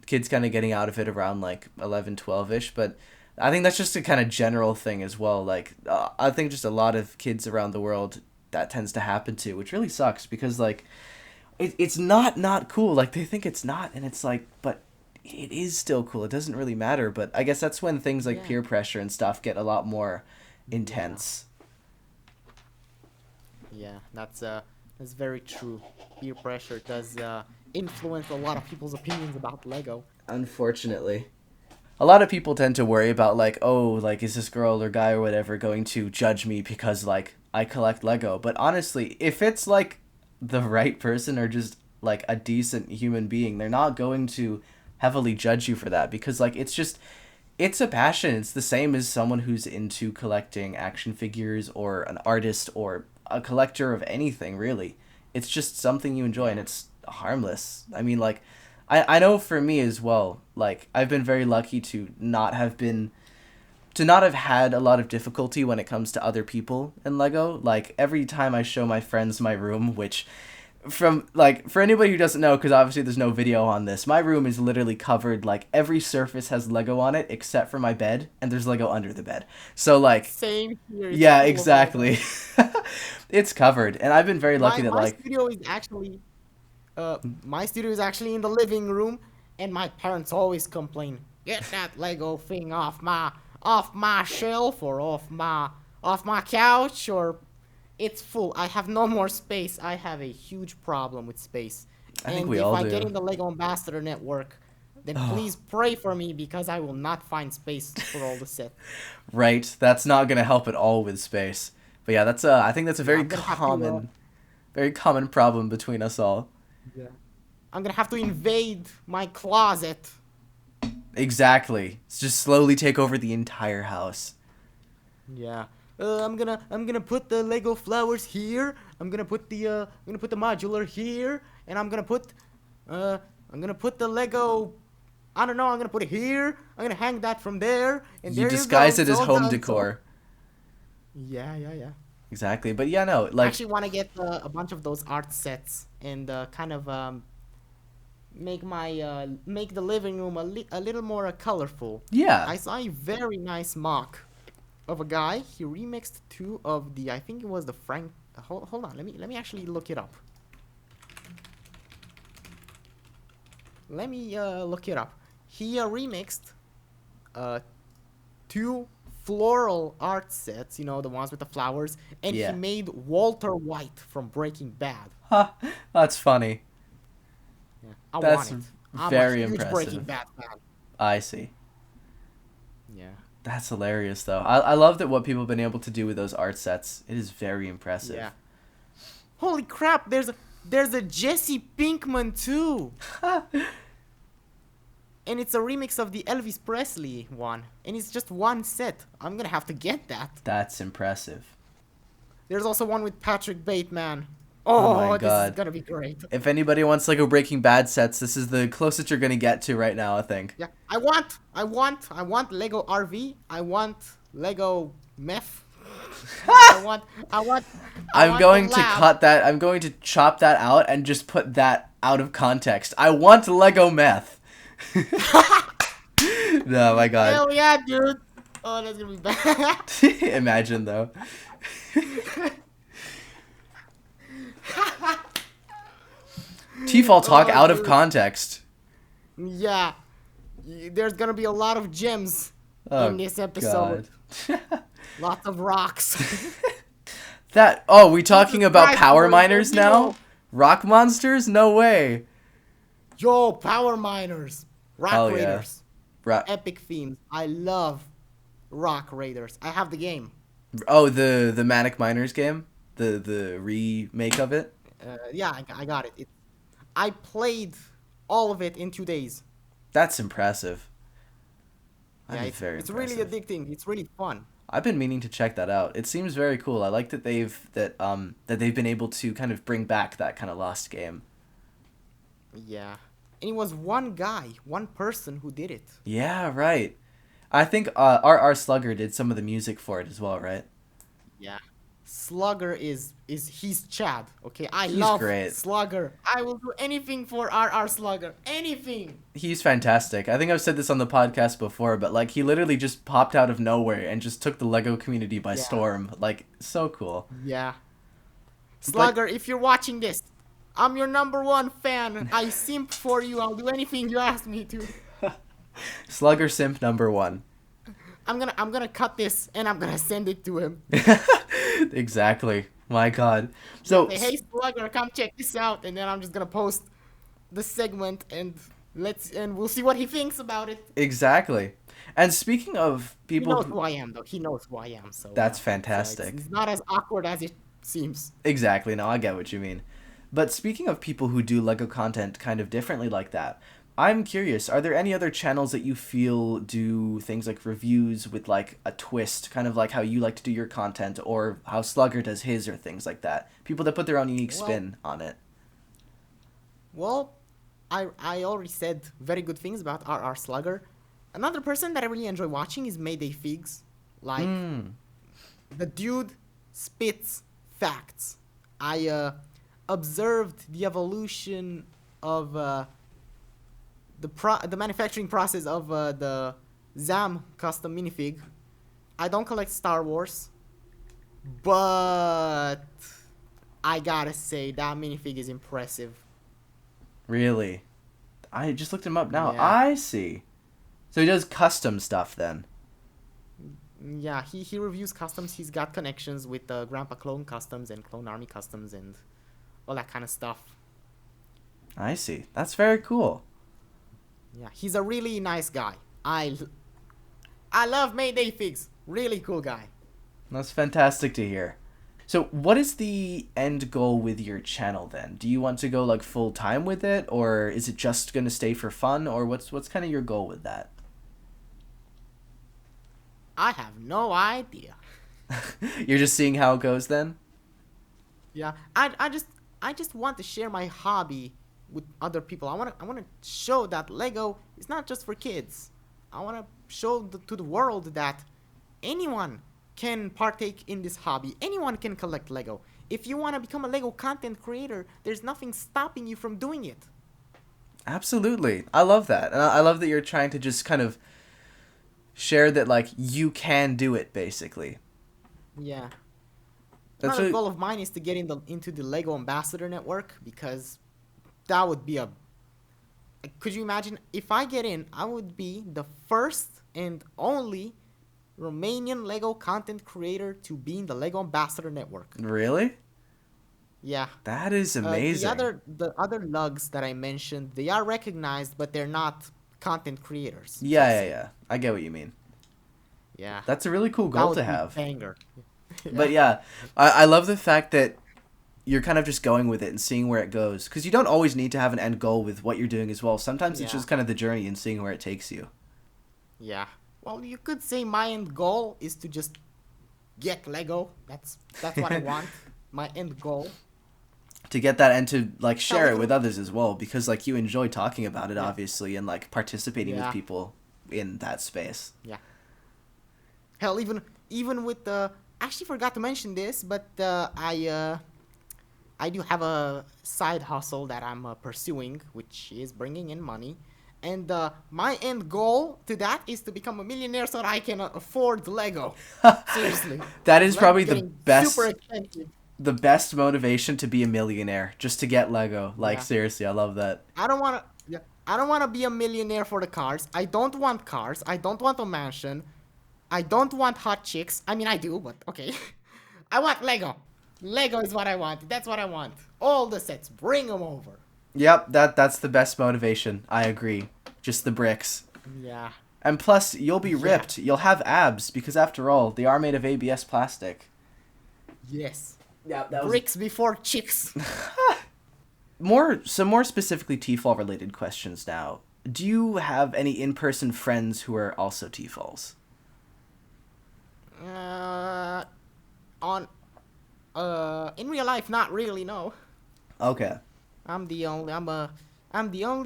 kids kind of getting out of it around like 11, 12-ish. But I think that's just a kind of general thing as well. Like, I think just a lot of kids around the world that tends to happen to, which really sucks because, like, it's not cool. Like, they think it's not, and it's like, but it is still cool. It doesn't really matter. But I guess that's when things like Yeah. peer pressure and stuff get a lot more Yeah. intense. Yeah. That's very true. Peer pressure does influence a lot of people's opinions about Lego. Unfortunately. A lot of people tend to worry about like, oh, like is this girl or guy or whatever going to judge me because like I collect Lego? But honestly, if it's like the right person or just like a decent human being, they're not going to heavily judge you for that because like it's a passion. It's the same as someone who's into collecting action figures or an artist or a collector of anything, really. It's just something you enjoy and Yeah. it's harmless. I mean, like, I know for me as well, like, I've been very lucky to not have had a lot of difficulty when it comes to other people in Lego. Like, every time I show my friends my room, which from like for anybody who doesn't know because obviously there's no video on this, my room is literally covered, like every surface has Lego on it except for my bed, and there's Lego under the bed, so like Same here. It's yeah, full of Lego. exactly. It's covered and I've been very lucky My that my like studio is actually my studio is actually in the living room, and my parents always complain, "Get that Lego thing off my shelf or off my couch," or It's full. I have no more space. I have a huge problem with space. I think And we if all I get do. in the Lego Ambassador network, then Oh, please pray for me because I will not find space for all the sets. right. That's not gonna help at all with space. But yeah, I think that's a Yeah, very I'm gonna have to. very common problem between us all. Yeah. I'm gonna have to invade my closet. Exactly. It's just slowly take over the entire house. Yeah. I'm gonna put the Lego flowers here. I'm gonna put the modular here, and uh I'm gonna put the Lego. I don't know. I'm gonna put it here. I'm gonna hang that from there, and You there you go. disguise it It's as all home done. So decor. yeah, yeah, yeah. Exactly. But yeah, no, I like actually want to get a bunch of those art sets and kind of make the living room a little more colorful. yeah. I saw a very nice mock of a guy. He remixed two of the, I think it was the Frank. Hold on, let me actually look it up. Let me look it up. He remixed uh two floral art sets, the ones with the flowers, and he Yeah. made Walter White from Breaking Bad. Huh. That's funny. Yeah, I want That's it. I'm a very huge Breaking impressive. Bad fan. I see. Yeah. That's hilarious, though. I love that what people have been able to do with those art sets. It is very impressive. Yeah. Holy crap! There's a Jesse Pinkman too, and it's a remix of the Elvis Presley one, and it's just one set. I'm gonna have to get that. That's impressive. There's also one with Patrick Bateman. Oh my Oh, this is god. gonna be great. If anybody wants Lego Breaking Bad sets, this is the closest you're gonna get to right now, I think. Yeah, I want Lego RV. I want Lego Meth. I want, I want, I I'm want going the to lab. cut that. I'm going to chop that out and just put that out of context. I want Lego meth. No, my god. Hell yeah, dude. Oh, that's gonna be bad. Imagine though. TFOL Talk Oh, out of dude. context. Yeah, there's gonna be a lot of gems in Oh this episode. god. Lots of rocks. We talking Jesus about Christ, power we're miners in the now? middle. Rock monsters? No way. Yo, power miners, rock Hell yeah. raiders, Rock. epic themes. I love rock raiders. I have the game. Oh, the Manic Miners game? The remake of it? Yeah, I got it. I played all of it in 2 days. That's impressive. Yeah, That is very it's really impressive. addicting. It's really fun. I've been meaning to check that out. It seems very cool. I like that they've been able to kind of bring back that kind of lost game. Yeah, and it was one guy, one person who did it. Yeah, right. I think R.R. Slugger did some of the music for it as well, right? Yeah. Slugger he's Chad, okay? I He's love great. Slugger. I will do anything for R.R. Slugger. Anything. He's fantastic. I think I've said this on the podcast before, but like he literally just popped out of nowhere and just took the Lego community by Yeah. storm. Like so cool. Yeah. Slugger, if you're watching this, I'm your #1 fan. I simp for you. I'll do anything you ask me to. Slugger simp #1. I'm gonna cut this and I'm gonna send it to him. Exactly. My God. So Say, hey Slugger, come check this out, and then I'm just gonna post the segment and we'll see what he thinks about it. exactly. And speaking of He people, knows who I am, though. He knows who I am, so that's it's, fantastic. it's not as awkward as it seems. Exactly. No, I get what you mean. But speaking of people who do Lego content kind of differently like that, I'm curious, are there any other channels that you feel do things like reviews with like a twist, kind of like how you like to do your content or how Slugger does his or things like that? People that put their own unique spin on it. Well, I already said very good things about R.R. Slugger. Another person that I really enjoy watching is Mayday Figs. Like, the dude spits facts. I observed the evolution of the manufacturing process of the ZAM custom minifig. I don't collect Star Wars, but I gotta say that minifig is impressive. Really? I just looked him up now. Yeah. I see. So he does custom stuff then. Yeah, he reviews customs. He's got connections with Grandpa Clone Customs and Clone Army Customs and all that kind of stuff. I see. That's very cool. Yeah, he's a really nice guy. I love Mayday Figs. Really cool guy. That's fantastic to hear. So, what is the end goal with your channel then? Do you want to go like full time with it, or is it just going to stay for fun, or what's kind of your goal with that? I have no idea. You're just seeing how it goes then? Yeah, I just want to share my hobby with other people. I want to show that Lego is not just for kids. I want to show to the world that anyone can partake in this hobby. Anyone can collect Lego. If you want to become a Lego content creator, there's nothing stopping you from doing it. Absolutely. I love that. And I love that you're trying to just kind of share that like you can do it basically. Yeah. That's Another really, goal of mine is to get into the Lego Ambassador Network because that would be a. Could you imagine if I get in? I would be the first and only Romanian Lego content creator to be in the Lego Ambassador Network. really? Yeah. That is amazing. The other lugs that I mentioned, they are recognized, but they're not content creators. Yeah. I get what you mean. Yeah. That's a really cool That goal would to be have. banger. But yeah, I love the fact that you're kind of just going with it and seeing where it goes. Because you don't always need to have an end goal with what you're doing as well. Sometimes it's Yeah. just kind of the journey and seeing where it takes you. Yeah. Well, you could say my end goal is to just get Lego. That's what I want. My end goal. To get that and to like share it little- with others as well. Because like you enjoy talking about it, Yeah. obviously, and like participating with Yeah. people in that space. Yeah. Hell, even with the actually forgot to mention this, but I do have a side hustle that I'm pursuing, which is bringing in money. And my end goal to that is to become a millionaire so that I can afford Lego. Seriously. That is Lego's probably the getting best Super expensive. the best motivation to be a millionaire, just to get Lego. Like Yeah. seriously, I love that. I don't want to. Yeah, I don't want to be a millionaire for the cars. I don't want cars. I don't want a mansion. I don't want hot chicks. I mean, I do, but okay. I want Lego. Lego is what I want. That's what I want. All the sets. Bring them over. Yep, that's the best motivation. I agree. Just the bricks. Yeah. And plus, you'll be Yeah. ripped. You'll have abs because after all, they are made of ABS plastic. Yes. Yeah, Bricks before chicks. Some more specifically TFOL related questions now. Do you have any in-person friends who are also TFOLs? On. In real life, not really. No. Okay. I'm the only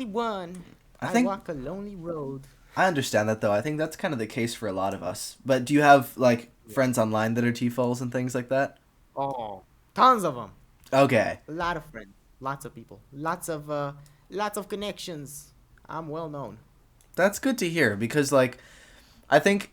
one. I think- walk a lonely road. I understand that though. I think that's kind of the case for a lot of us. But do you have like friends online that are TFOLs and things like that? Oh, tons of them. Okay. A lot of friends, lots of people, lots of connections. I'm well known. That's good to hear because like I think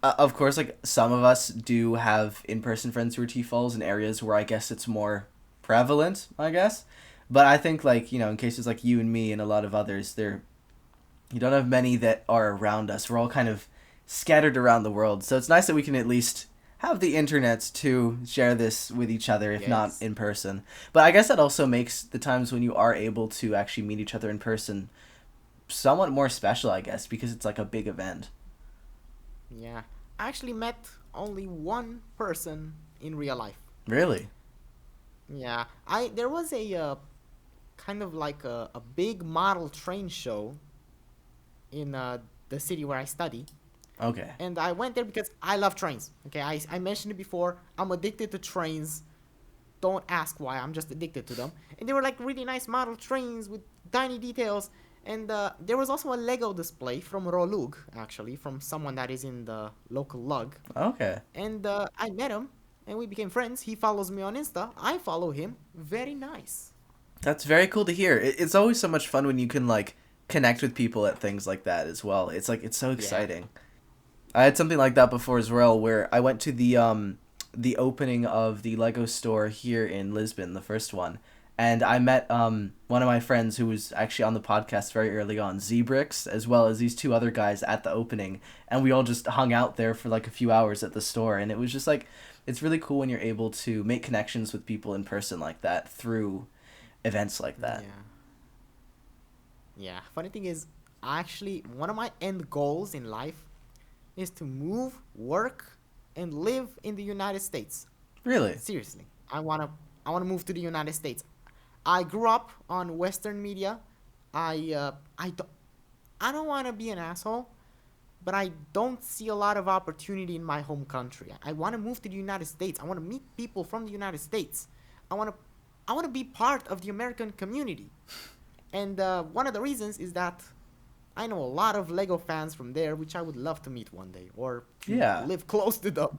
of course like some of us do have in-person friends who are TFOLs in areas where I guess it's more prevalent, I guess. But I think like, in cases like you and me and a lot of others, you don't have many that are around us. We're all kind of scattered around the world. So it's nice that we can at least have the internet to share this with each other, if not Yes. in person. But I guess that also makes the times when you are able to actually meet each other in person somewhat more special, I guess, because it's like a big event. Yeah, I actually met only one person in real life. Really? Yeah, there was a kind of like a big model train show in the city where I study. Okay. And I went there because I love trains. Okay, I mentioned it before. I'm addicted to trains. Don't ask why. I'm just addicted to them. And they were like really nice model trains with tiny details. And there was also a Lego display from Rolug, actually, from someone that is in the local lug. Okay. And I met him, and we became friends. He follows me on Insta. I follow him. Very nice. That's very cool to hear. It's always so much fun when you can like connect with people at things like that as well. It's like it's so exciting. I had something like that before as well, where I went to the opening of the Lego store here in Lisbon, the first one, and I met one of my friends who was actually on the podcast very early on, Zbrix, as well as these two other guys at the opening, and we all just hung out there for like a few hours at the store, and it was just like, it's really cool when you're able to make connections with people in person like that through events like that. Yeah. Yeah. Funny thing is, actually, one of my end goals in life is to move, work, and live in the United States. Really? Seriously, I wanna move to the United States. I grew up on Western media. I don't want to be an asshole, but I don't see a lot of opportunity in my home country. I want to move to the United States. I want to meet people from the United States. I want to I want to be part of the American community. And one of the reasons is that I know a lot of Lego fans from there, which I would love to meet one day or to Yeah. live close to them.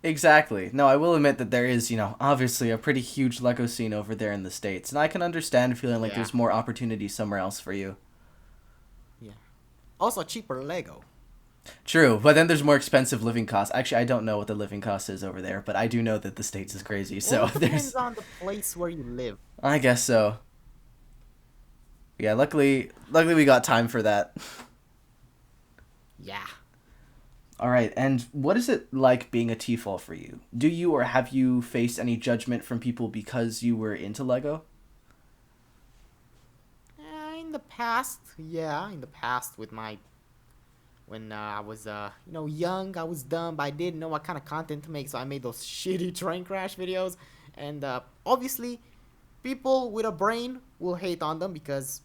Exactly. No, I will admit that there is, obviously a pretty huge Lego scene over there in the States, and I can understand feeling like Yeah. there's more opportunity somewhere else for you. Yeah. Also cheaper Lego. True, but then there's more expensive living costs. Actually, I don't know what the living cost is over there, but I do know that the States is crazy, Well, so it depends there's... on the place where you live. I guess so. Yeah, luckily we got time for that. Yeah. All right, and what is it like being a TFOL for you? Do you or have you faced any judgment from people because you were into Lego? In the past, yeah, in the past with my when I was young, I was dumb, but I didn't know what kind of content to make, so I made those shitty train crash videos. And obviously, people with a brain will hate on them because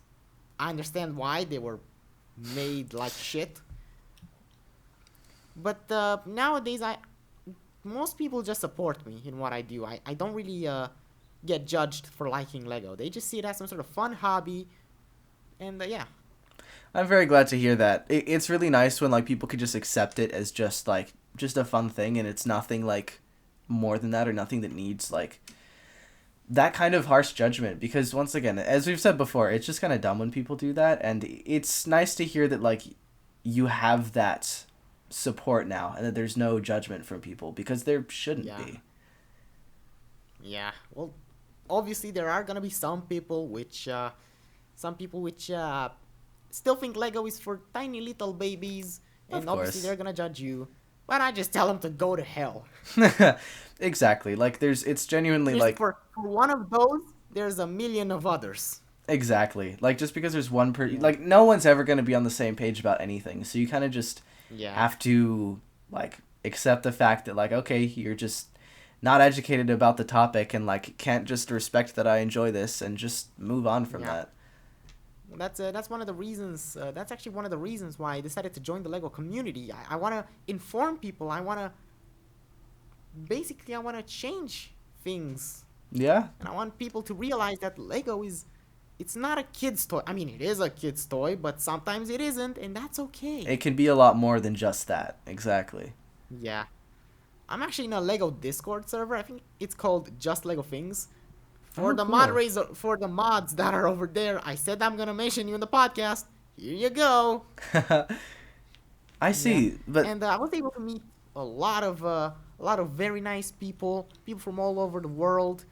I understand why they were made like shit. But nowadays, I most people just support me in what I do. I don't really get judged for liking Lego. They just see it as some sort of fun hobby, and yeah. I'm very glad to hear that. It's really nice when like people could just accept it as just a fun thing, and it's nothing like more than that or nothing that needs like that kind of harsh judgment, because once again, as we've said before, it's just kind of dumb when people do that, and it's nice to hear that like you have that support now and that there's no judgment from people, because there shouldn't Yeah. be. Yeah, well, obviously there are gonna be some people which still think Lego is for tiny little babies, Of and obviously course. they're gonna judge you. But I just tell them to go to hell. Exactly. Like it's genuinely Just like for one of those, there's a million of others. exactly. Like just because there's one Yeah. like no one's ever going to be on the same page about anything. So you kind of just Yeah. have to like accept the fact that like okay, you're just not educated about the topic and like can't just respect that I enjoy this and just move on from Yeah. that. That's one of the reasons. That's actually one of the reasons why I decided to join the Lego community. I want to inform people. I want to change things, Yeah. and I want people to realize that Lego is, it's not a kid's toy. I mean, it is a kid's toy, but sometimes it isn't, and that's okay. It can be a lot more than just that. Exactly. Yeah, I'm actually in a Lego Discord server. I think it's called Just Lego Things. For Oh, the cool. moderators, for the mods that are over there, I said I'm gonna mention you in the podcast. Here you go. I see, Yeah. but And I was able to meet a lot of very nice people, people from all over the world,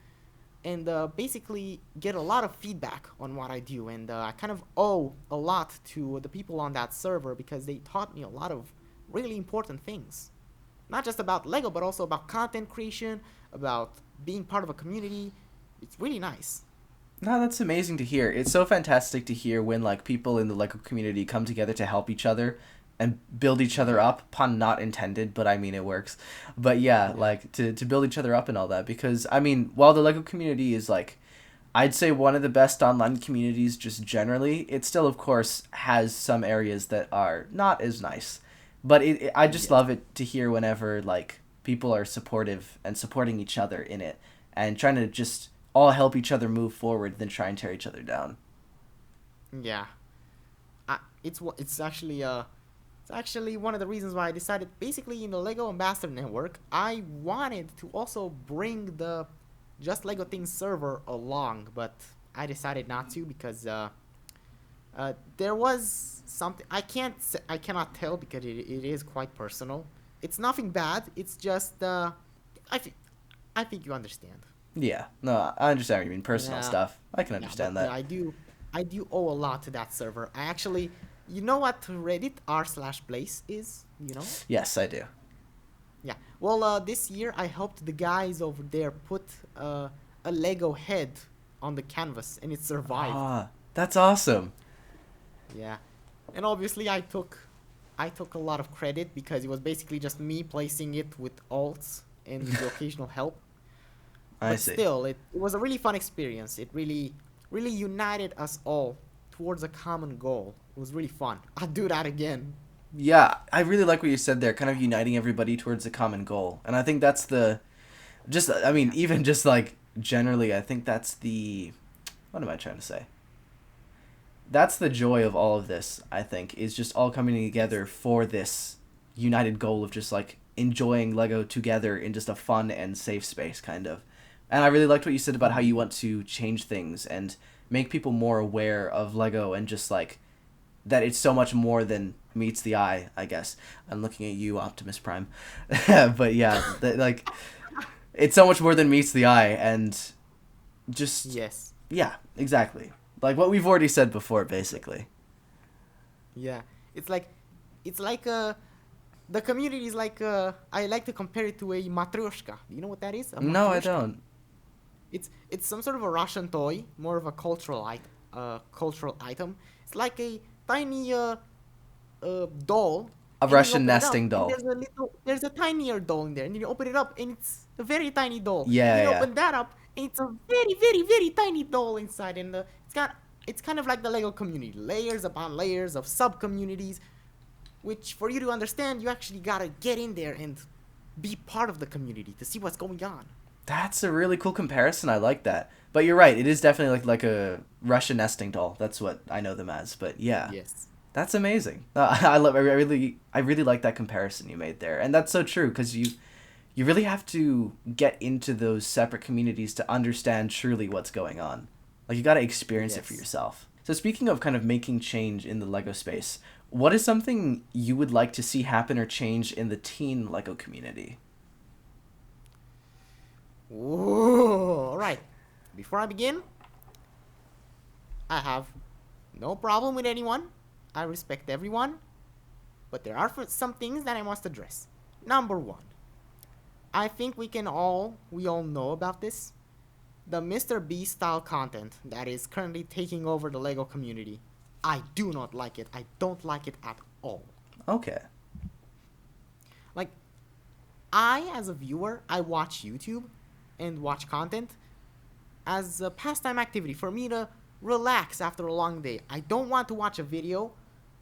and basically get a lot of feedback on what I do. And I kind of owe a lot to the people on that server because they taught me a lot of really important things, not just about Lego, but also about content creation, about being part of a community. It's really nice. no, that's amazing to hear. It's so fantastic to hear when like people in the Lego community come together to help each other and build each other up. Pun not intended, but I mean it works. But yeah, like to build each other up and all that, because I mean, while the Lego community is like I'd say one of the best online communities just generally, it still of course has some areas that are not as nice. But I just Yeah. love it to hear whenever like people are supportive and supporting each other in it and trying to just all help each other move forward than try and tear each other down. Yeah. It's actually one of the reasons why I decided basically in the Lego Ambassador Network, I wanted to also bring the Just Lego Things server along, but I decided not to because there was something I cannot tell because it is quite personal. It's nothing bad. It's just I think you understand. Yeah. No, I understand what you mean. Personal Yeah, stuff. I can yeah, but understand that. I do owe a lot to that server. I actually, you know what Reddit r/place is? You know? Yes, I do. Yeah. Well, this year I helped the guys over there put a Lego head on the canvas, and it survived. Ah, that's awesome. Yeah, and obviously I took a lot of credit because it was basically just me placing it with alts and the occasional help. I But see. still, it was a really fun experience. It really united us all towards a common goal. It was really fun. I'd do that again. Yeah, I really like what you said there, kind of uniting everybody towards a common goal. And I think that's I mean, Yeah. even just like generally, I think that's what am I trying to say? That's the joy of all of this, I think, is just all coming together for this united goal of just like enjoying Lego together in just a fun and safe space, kind of. And I really liked what you said about how you want to change things and make people more aware of Lego and just like that it's so much more than meets the eye, I guess. I'm looking at you, Optimus Prime. But yeah, like it's so much more than meets the eye and just Yes. yeah, exactly. Like what we've already said before basically. Yeah. It's like it's like the community is like I like to compare it to a matryoshka. Do you know what that is? A No, I matryoshka? don't. It's some sort of a Russian toy, more of a cultural item. It's like a tiny doll, A and then you Russian open it up, nesting and doll. there's a tinier doll in there, and then you open it up, and it's a very tiny doll, and then Yeah, you yeah. open that up, and it's a very tiny doll inside, and it's kind of like the Lego community, layers upon layers of sub communities, which for you to understand, you actually gotta get in there and be part of the community to see what's going on. That's a really cool comparison. I like that. But you're right. It is definitely like a Russian nesting doll. That's what I know them as. But yeah, Yes. that's amazing. I really like that comparison you made there, and that's so true because you really have to get into those separate communities to understand truly what's going on. Like you got to experience it for Yes. yourself. So speaking of kind of making change in the Lego space, what is something you would like to see happen or change in the teen Lego community? Whoa. All right. Before I begin, I have no problem with anyone. I respect everyone, but there are some things that I must address. Number one, I think we all know about this. The Mr. Beast style content that is currently taking over the Lego community. I do not like it. I don't like it at all. Okay. Like, as a viewer, I watch YouTube and watch content as a pastime activity for me to relax after a long day. I don't want to watch a video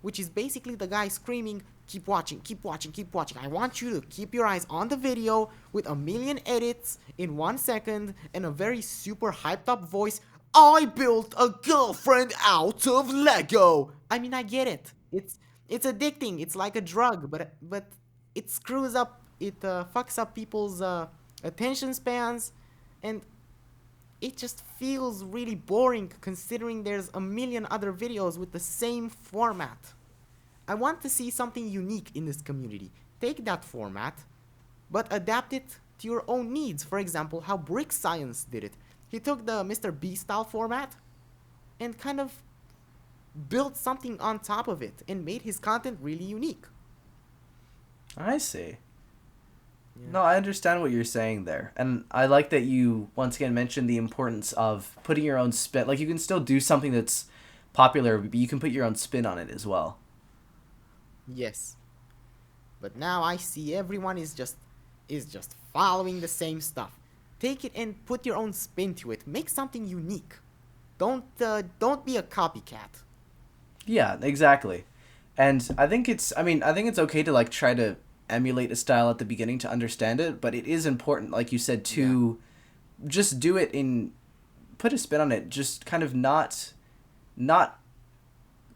which is basically the guy screaming, keep watching, keep watching, keep watching. I want you to keep your eyes on the video with a million edits in 1 second and a very super hyped up voice. I built a girlfriend out of Lego. I mean, I get it. It's addicting. It's like a drug, but it screws up. It fucks up people's attention spans, and it just feels really boring considering there's a million other videos with the same format. I want to see something unique in this community. Take that format, but adapt it to your own needs. For example, how Brick Science did it. He took the Mr. B style format and kind of built something on top of it and made his content really unique. I see. Yeah. No, I understand what you're saying there. And I like that you once again mentioned the importance of putting your own spin. Like you can still do something that's popular, but you can put your own spin on it as well. Yes. But now I see everyone is just following the same stuff. Take it and put your own spin to it. Make something unique. Don't be a copycat. Yeah, exactly. And I think it's okay to like try to emulate a style at the beginning to understand it, but it is important, like you said, Yeah. to just do it in put a spin on it, just kind of not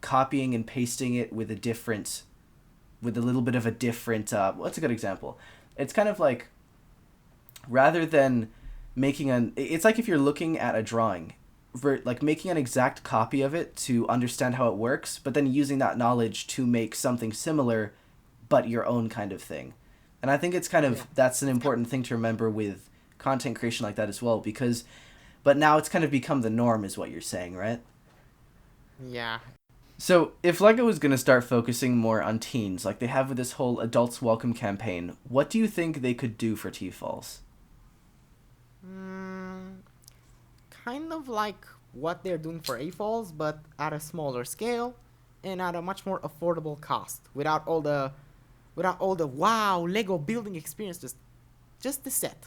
copying and pasting it with a little bit of a different what's a good example? It's kind of like rather than it's like if you're looking at a drawing like making an exact copy of it to understand how it works, but then using that knowledge to make something similar but your own kind of thing. And I think it's kind Yeah. of that's an It's kind important thing to remember with content creation like that as well, because but now it's kind of become the norm is what you're saying, right? Yeah. So, if Lego was going to start focusing more on teens, like they have with this whole Adults Welcome campaign, what do you think they could do for TFOLs? Mm, kind of like what they're doing for AFOLs, but at a smaller scale and at a much more affordable cost, without all the wow Lego building experience, just the set,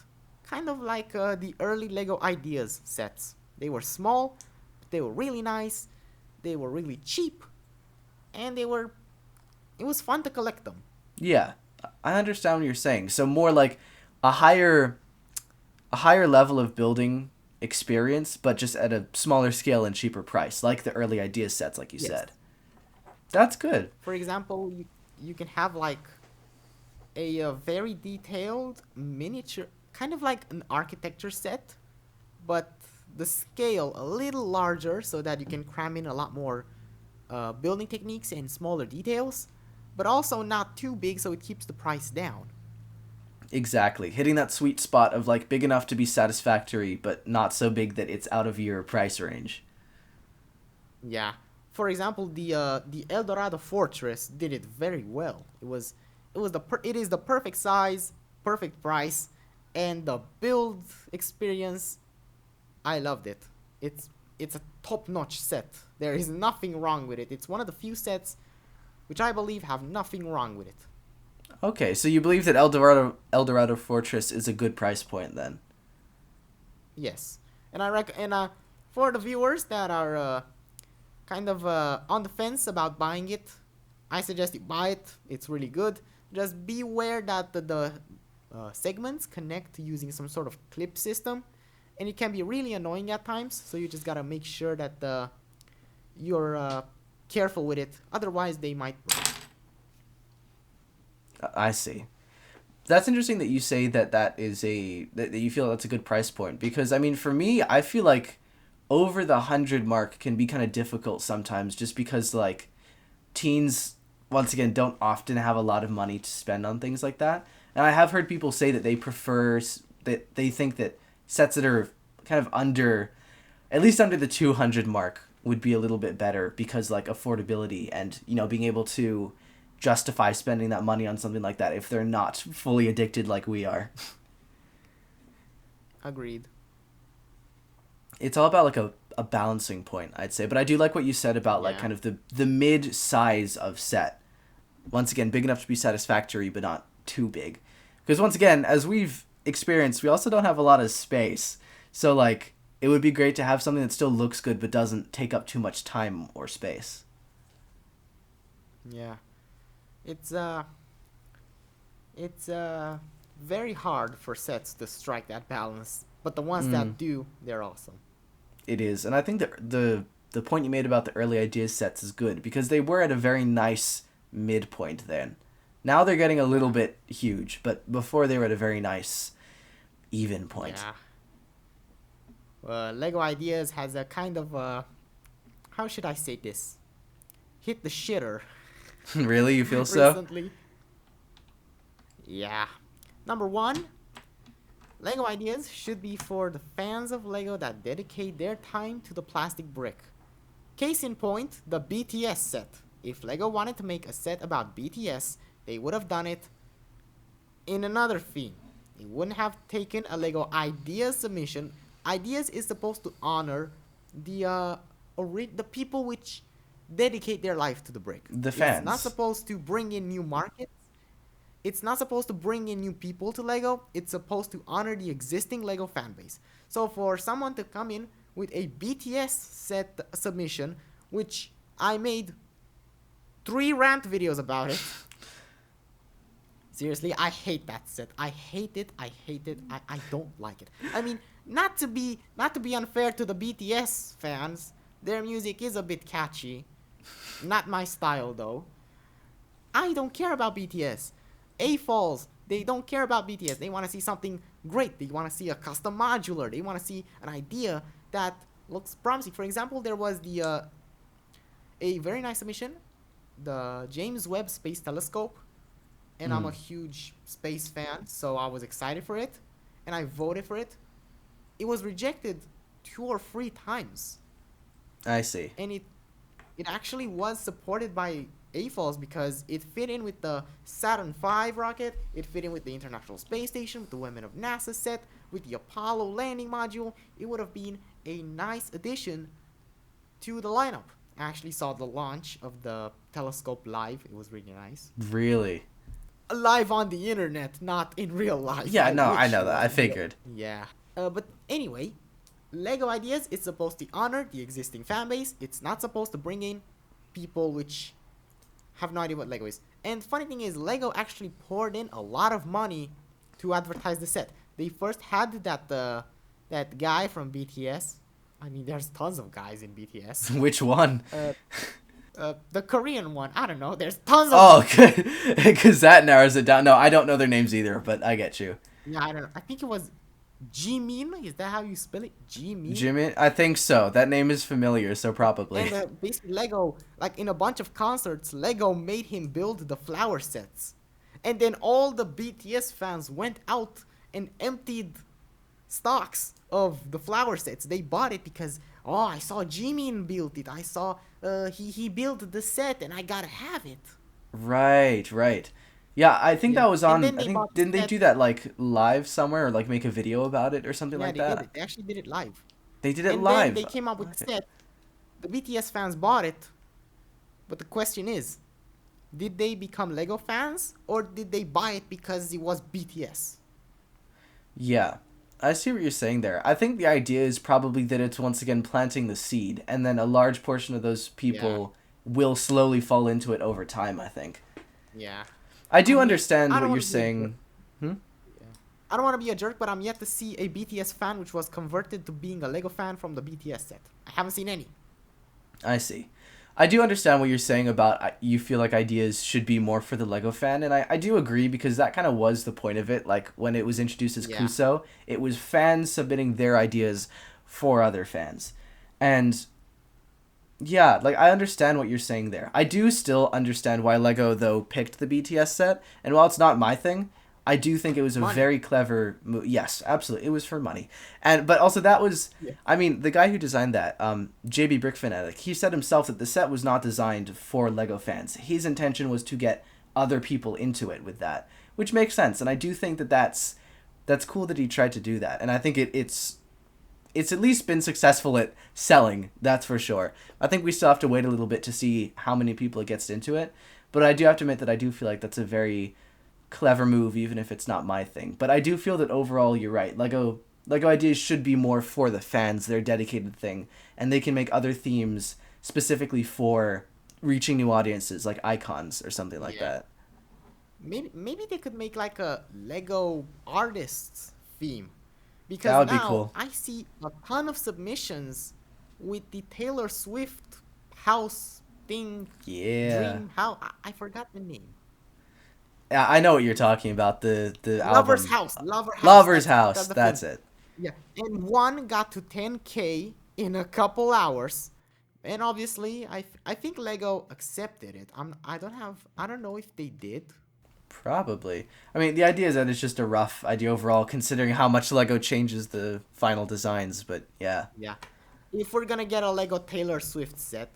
kind of like the early Lego Ideas sets. They were small, but they were really nice. They were really cheap, and it was fun to collect them. Yeah, I understand what you're saying. So more like a higher a higher level of building experience, but just at a smaller scale and cheaper price, like the early idea sets, like you Yes. said. That's good. For example, you can have like a very detailed miniature, kind of like an architecture set, but the scale a little larger so that you can cram in a lot more building techniques and smaller details, but also not too big so it keeps the price down. Exactly. Hitting that sweet spot of like big enough to be satisfactory, but not so big that it's out of your price range. Yeah. For example, the El Dorado Fortress did it very well. It is the perfect size, perfect price, and the build experience. I loved it. It's a top-notch set. There is nothing wrong with it. It's one of the few sets which I believe have nothing wrong with it. Okay, so you believe that El Dorado Fortress is a good price point then? Yes, and for the viewers that are kind of on the fence about buying it, I suggest you buy it. It's really good. Just beware that the segments connect using some sort of clip system, and it can be really annoying at times. So you just gotta make sure that you're careful with it. Otherwise, they might break. I see. That's interesting that you say that you feel that's a good price point, because I mean for me I feel like over the 100 mark can be kind of difficult sometimes, just because like teens once again don't often have a lot of money to spend on things like that. And I have heard people say that that they think that sets that are kind of under, at least under the 200 mark, would be a little bit better, because like affordability and being able to justify spending that money on something like that if they're not fully addicted like we are. Agreed. It's all about like a balancing point, I'd say. But I do like what you said about like Yeah. kind of the mid size of set. Once again, big enough to be satisfactory, but not too big. Because once again, as we've experienced, we also don't have a lot of space. So like, it would be great to have something that still looks good but doesn't take up too much time or space. Yeah. It's very hard for sets to strike that balance, but the ones that do, they're awesome. It is, and I think that the point you made about the early ideas sets is good, because they were at a very nice midpoint then. Now they're getting a little bit huge, but before they were at a very nice even point. Yeah. Lego Ideas has a kind of how should I say this? Hit the shitter Really, you feel so? recently. Yeah. Number one, Lego Ideas should be for the fans of Lego that dedicate their time to the plastic brick. Case in point, the BTS set. If Lego wanted to make a set about BTS, they would have done it in another theme. They wouldn't have taken a Lego Ideas submission. Ideas is supposed to honor the people which dedicate their life to the brick. The It's not fans. supposed to bring in new markets. It's not supposed to bring in new people to Lego. It's supposed to honor the existing Lego fan base. So for someone to come in with a BTS set submission, which I made 3 rant videos about it. Seriously, I hate that set. I hate it. I hate it. I don't like it. I mean, not to be unfair to the BTS fans, their music is a bit catchy. Not my style though. I don't care about BTS. AFOLs, they don't care about BTS. They want to see something great. They want to see a custom modular. They want to see an idea that looks promising. For example, there was a very nice submission, the James Webb Space Telescope, and I'm a huge space fan, so I was excited for it. and I voted for it, it was rejected 2 or 3 times, I see. and it actually was supported by AFOLs because it fit in with the Saturn V rocket, it fit in with the International Space Station, with the Women of NASA set, with the Apollo landing module. It would have been a nice addition to the lineup. I actually saw the launch of the telescope live. It was really nice. Really? Live on the internet, not in real life. Yeah, no, I wish know it that. was I real. figured. Yeah. But anyway, Lego Ideas is supposed to honor the existing fan base. It's not supposed to bring in people which have no idea what Lego is. And funny thing is, Lego actually poured in a lot of money to advertise the set. They first had that guy from BTS. I mean, there's tons of guys in BTS. Which one? The Korean one. I don't know. There's tons of. Oh, good. Because that narrows it down. No, I don't know their names either, but I get you. Yeah, I don't know. I think it was Jimin. Is that how you spell it? Jimin. Jimin? I think so. That name is familiar, so probably. And basically Lego, like in a bunch of concerts, Lego made him build the flower sets. And then all the BTS fans went out and emptied stocks of the flower sets. They bought it because, oh, I saw Jimin build it. I saw he built the set and I gotta have it. Right. Yeah, I think Yeah. that was And on. then I they think bought didn't they that- do that like live somewhere or like make a video about it or something Yeah, like they that? did it. They actually did it live. They did it And live. then they came up with the Okay. set. The BTS fans bought it. But the question is, did they become Lego fans or did they buy it because it was BTS? Yeah, I see what you're saying there. I think the idea is probably that it's once again planting the seed, and then a large portion of those people will slowly fall into it over time, I think. Yeah. I do I mean, understand I don't what you're wanna be a saying. I don't want to be a jerk, but I'm yet to see a BTS fan which was converted to being a Lego fan from the BTS set. I haven't seen any. I see. I do understand what you're saying about you feel like ideas should be more for the Lego fan, and I do agree because that kind of was the point of it. Like when it was introduced as Yeah. Kuso, it was fans submitting their ideas for other fans. And yeah, like I understand what you're saying there. I do still understand why Lego though picked the BTS set, and while it's not my thing, I do think it was a Money. very clever move. Yes, absolutely, it was for money, but also that was, Yeah. I mean, the guy who designed that, JB Brick Fanatic, he said himself that the set was not designed for Lego fans. His intention was to get other people into it with that, which makes sense, and I do think that that's cool that he tried to do that, and I think it's at least been successful at selling, that's for sure. I think we still have to wait a little bit to see how many people it gets into it, but I do have to admit that I do feel like that's a very clever move, even if it's not my thing. But I do feel that overall you're right. Lego ideas should be more for the fans, their dedicated thing, and they can make other themes specifically for reaching new audiences, like icons or something like Yeah. that. Maybe they could make like a Lego artists theme. Because That would be now cool. I see a ton of submissions with the Taylor Swift house thing. Yeah. Dream house. I forgot the name. Yeah, I know what you're talking about. The Lover's album. House. Lover's House. the That's film. it. Yeah, and one got to 10K in a couple hours, and obviously, I think Lego accepted it. I don't know if they did. Probably. I mean, the idea is that it's just a rough idea overall, considering how much Lego changes the final designs. But yeah, Yeah, if we're gonna get a Lego Taylor Swift set,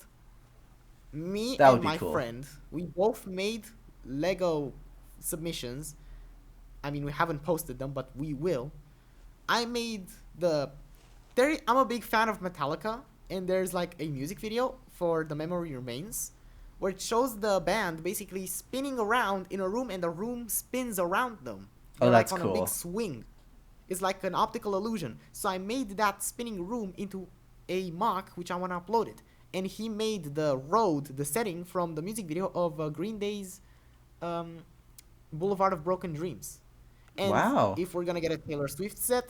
me That would and be my cool. friend, we both made Lego submissions. I mean, we haven't posted them, but we will. I made I'm a big fan of Metallica, and there's like a music video for The Memory Remains, where it shows the band basically spinning around in a room, and the room spins around them. Oh, They're that's like on a cool. big swing. It's like an optical illusion. So I made that spinning room into a mock, which I want to upload it. And he made the road, the setting from the music video of Green Day's Boulevard of Broken Dreams. And Wow. if we're gonna get a Taylor Swift set,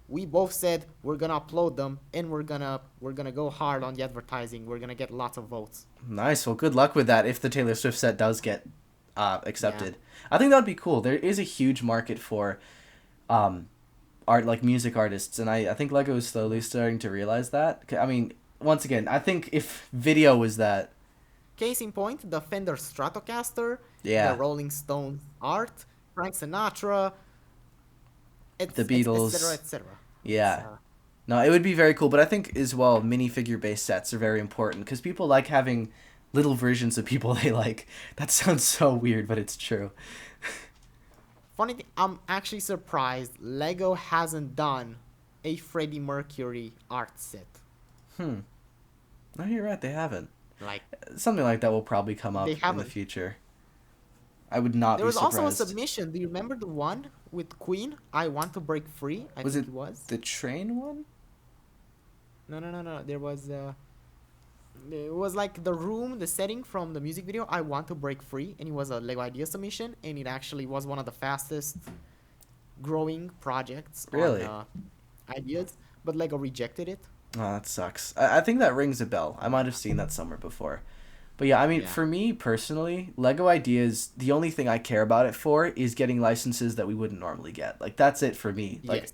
we both said we're gonna upload them, and we're gonna go hard on the advertising. We're gonna get lots of votes. Nice. Well, good luck with that if the Taylor Swift set does get accepted. I think that would be cool. There is a huge market for art, like music artists, and I think Lego is slowly starting to realize that. I mean, once again, I think if video was that, Case in point, the Fender Stratocaster, Yeah. the Rolling Stones art, Frank Sinatra, the etc. Beatles. etc. It's Yeah. No, it would be very cool, but I think as well minifigure based sets are very important because people like having little versions of people they like. That sounds so weird, but it's true. funny thing. I'm actually surprised Lego hasn't done a Freddie Mercury art set. Hmm. No, you're right. They haven't. Like Something like that will probably come they up in the haven't. future. I would not There be was also a surprised. submission. Do you remember the one with Queen? I want to break free. I Was think it it was. the train one? No, no, no, no. There was. It was like the room, the setting from the music video. I want to break free, and it was a Lego idea submission, and it actually was one of the fastest growing projects on Really? ideas. But Lego rejected it. Oh, that sucks. I think that rings a bell. I might have seen that somewhere before. But yeah, I mean, Yeah. for me personally, Lego Ideas, the only thing I care about it for is getting licenses that we wouldn't normally get. Like, that's it for me. Like, Yes.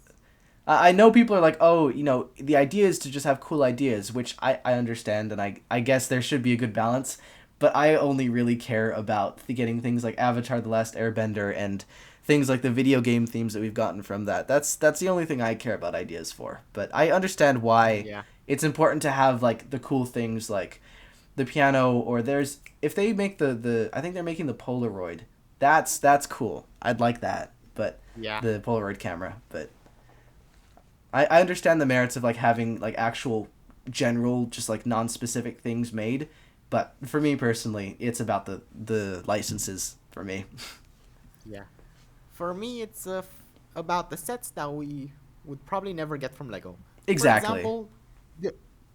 I know people are like, oh, the idea is to just have cool ideas, which I understand, and I guess there should be a good balance. But I only really care about getting things like Avatar: The Last Airbender and things like the video game themes that we've gotten from that. That's the only thing I care about ideas for. But I understand why Yeah. it's important to have like the cool things like the piano, or there's if they make the I think they're making the Polaroid. That's cool. I'd like that. But Yeah. the Polaroid camera, but I understand the merits of like having like actual general just like non-specific things made, but for me personally it's about the licenses for me. Yeah. For me, it's about the sets that we would probably never get from Lego. Exactly. For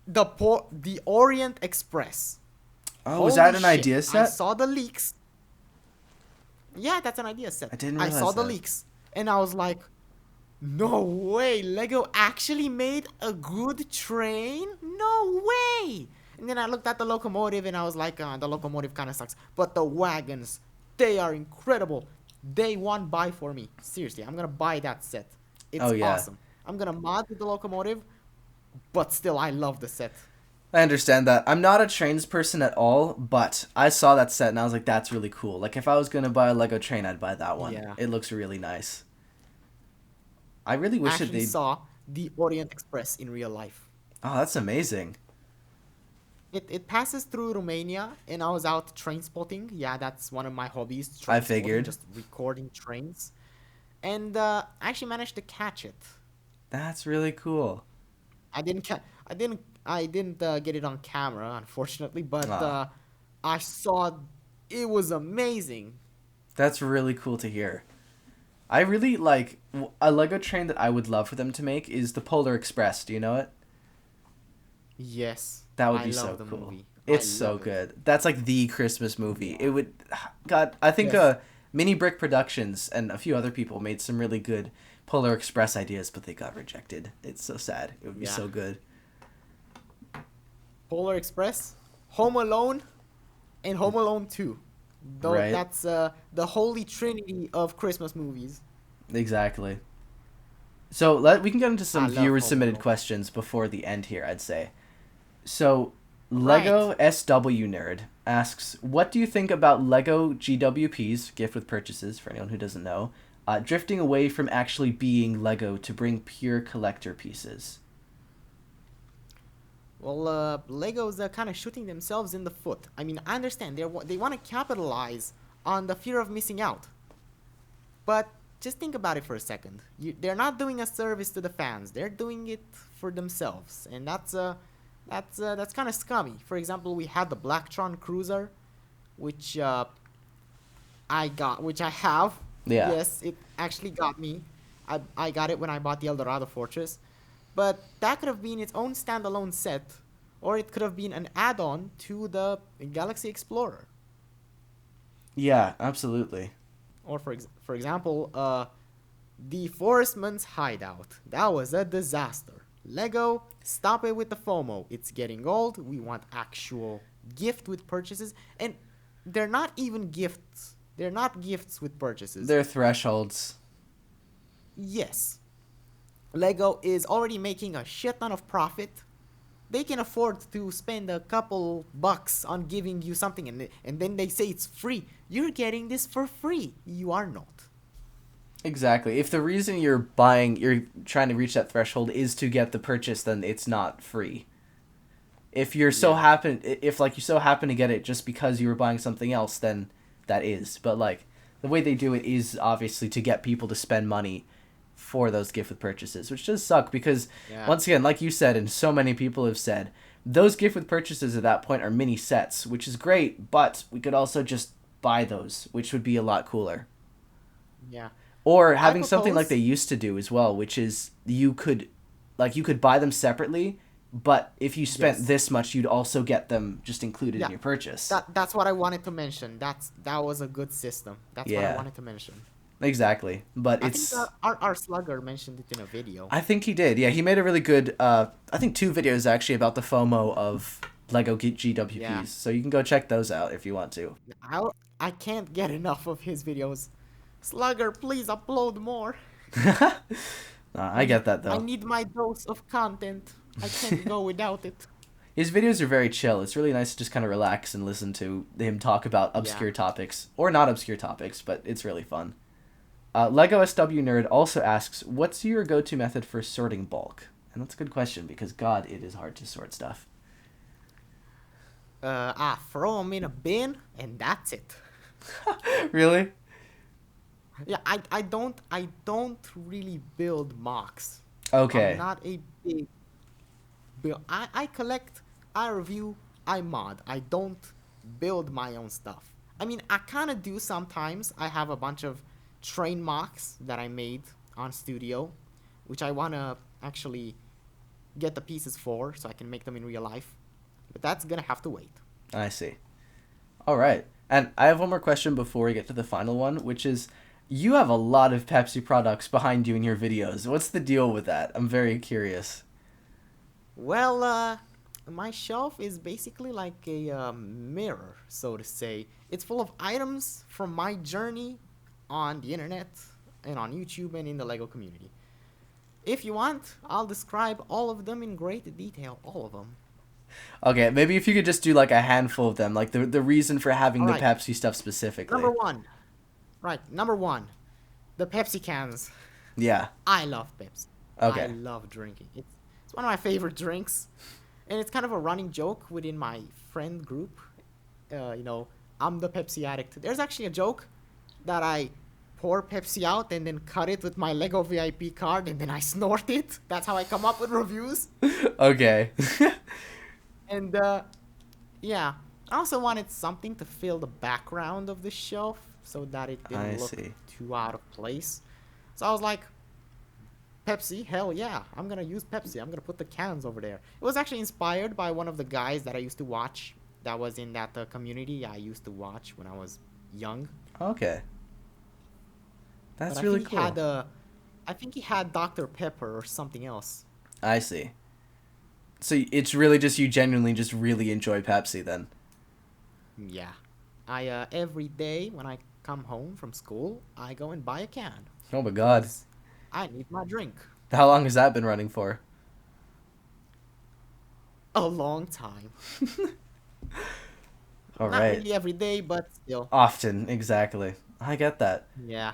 example, the Orient Express. Oh, was that Holy an shit, idea I set? saw the leaks. Yeah, that's an idea set. I didn't I realize saw the that. leaks, and I was like, no way, Lego actually made a good train? No way! And then I looked at the locomotive and I was like, the locomotive kind of sucks. But the wagons, they are incredible. Day one buy for me. Seriously, I'm gonna buy that set. It's Oh yeah. awesome. I'm gonna mod with the locomotive, but still, I love the set. I understand that. I'm not a trains person at all, but I saw that set and I was like, that's really cool. Like if I was gonna buy a Lego train, I'd buy that one. Yeah. It looks really nice. I really I wish that actually they. saw the Orient Express in real life. Oh, that's amazing. It passes through Romania, and I was out train spotting. Yeah, that's one of my hobbies. I Train spotting, figured. just recording trains, and I actually managed to catch it. That's really cool. I didn't get it on camera, unfortunately, but Ah, I saw it was amazing. that's really cool to hear. I really like a Lego train that I would love for them to make is the Polar Express. Do you know it? Yes, That would I be love so the cool. movie. I It's so love it. good. That's like the Christmas movie. It would God, I think Yes. Mini Brick Productions and a few other people made some really good Polar Express ideas, but they got rejected. It's so sad. It would be Yeah. so good. Polar Express, Home Alone, and Home Alone 2. Though Right? that's the holy trinity of Christmas movies. Exactly. So we can get into I some love viewer Home submitted Alone. questions before the end here, I'd say. So Right. Lego SW Nerd asks, what do you think about Lego GWPs, gift with purchases, for anyone who doesn't know, drifting away from actually being Lego to bring pure collector pieces? Well, Legos are kind of shooting themselves in the foot. I mean, I understand they want to capitalize on the fear of missing out, but just think about it for a second. They're not doing a service to the fans. They're doing it for themselves, and that's kind of scummy. For example, we had the Blacktron Cruiser, which which I have. Yeah. Yes, it actually got me. I got it when I bought the Eldorado Fortress. But that could have been its own standalone set, or it could have been an add-on to the Galaxy Explorer. Yeah, absolutely. Or for example, the Forestman's Hideout. That was a disaster. Lego, stop it with the FOMO. It's getting old. We want actual gift with purchases, and they're not even gifts. They're not gifts with purchases. Their thresholds. Yes. Lego is already making a shit ton of profit. They can afford to spend a couple bucks on giving you something, and then they say it's free. You're getting this for free. You are not. Exactly. If the reason you're trying to reach that threshold is to get the purchase, then it's not free. If Yeah. if like you so happen to get it just because you were buying something else, then that is. But like the way they do it is obviously to get people to spend money for those gift with purchases, which does suck because Yeah. once again, like you said, and so many people have said, those gift with purchases at that point are mini sets, which is great, but we could also just buy those, which would be a lot cooler. Yeah. Or I having something like they propose. used to do as well, which is you could buy them separately, but if you spent Yes. this much, you'd also get them just included in Yeah. your purchase. That's what I wanted to mention. That was a good system. That's what I Yeah, wanted to mention. exactly. But I think it's our slugger mentioned it in a video. I think he did. Yeah, he made a really good I think two videos actually about the FOMO of Lego Yeah. GWPs. So you can go check those out if you want to. I I can't get enough of his videos. Slugger, please upload more. I get that I though. need my dose of content. I can't go without it. His videos are very chill. It's really nice to just kind of relax and listen to him talk about Yeah. obscure topics or not obscure topics, but it's really fun. Lego SW Nerd also asks, "What's your go-to method for sorting bulk?" And that's a good question because God, it is hard to sort stuff. Throw them in a bin and that's it. Really? Yeah, I don't really build mocks. I'm Okay. not a big build. I collect, I review, I mod. I don't build my own stuff. I mean, I kind of do sometimes. I have a bunch of train mocks that I made on Studio, which I want to actually get the pieces for so I can make them in real life. But that's gonna have to wait. I see. All right. And I have one more question before we get to the final one, which is you have a lot of Pepsi products behind you in your videos. What's the deal with that? I'm very curious. Well, my shelf is basically like a mirror, so to say. It's full of items from my journey on the internet and on YouTube and in the LEGO community. If you want, I'll describe all of them in great detail, all of them. Okay, maybe if you could just do like a handful of them, like the reason for having All the right, Pepsi stuff number specifically. one. Right, number one, the Pepsi cans. Yeah. I love Pepsi. I Okay. love drinking. It's one of my favorite drinks, and it's kind of a running joke within my friend group. You know, I'm the Pepsi addict. There's actually a joke that I pour Pepsi out and then cut it with my Lego VIP card and then I snort it. That's how I come up with reviews. Okay. And yeah, I also wanted something to fill the background of the shelf so that it I didn't look see. too out of place. So I was like, Pepsi, hell yeah, I'm gonna use Pepsi. I'm gonna put the cans over there. It was actually inspired by one of the guys that I used to watch that was in that community I used to watch when I was young. Okay. But That's I really think he cool. had I think he had Dr. Pepper or something else. I see. So it's really just you genuinely just really enjoy Pepsi then. Yeah. I every day when I come home from school, I go and buy a can Oh my god. because I need my drink. How long has that been running for? A long time. All Not right. really every day, but still. Often, exactly. I get that. Yeah.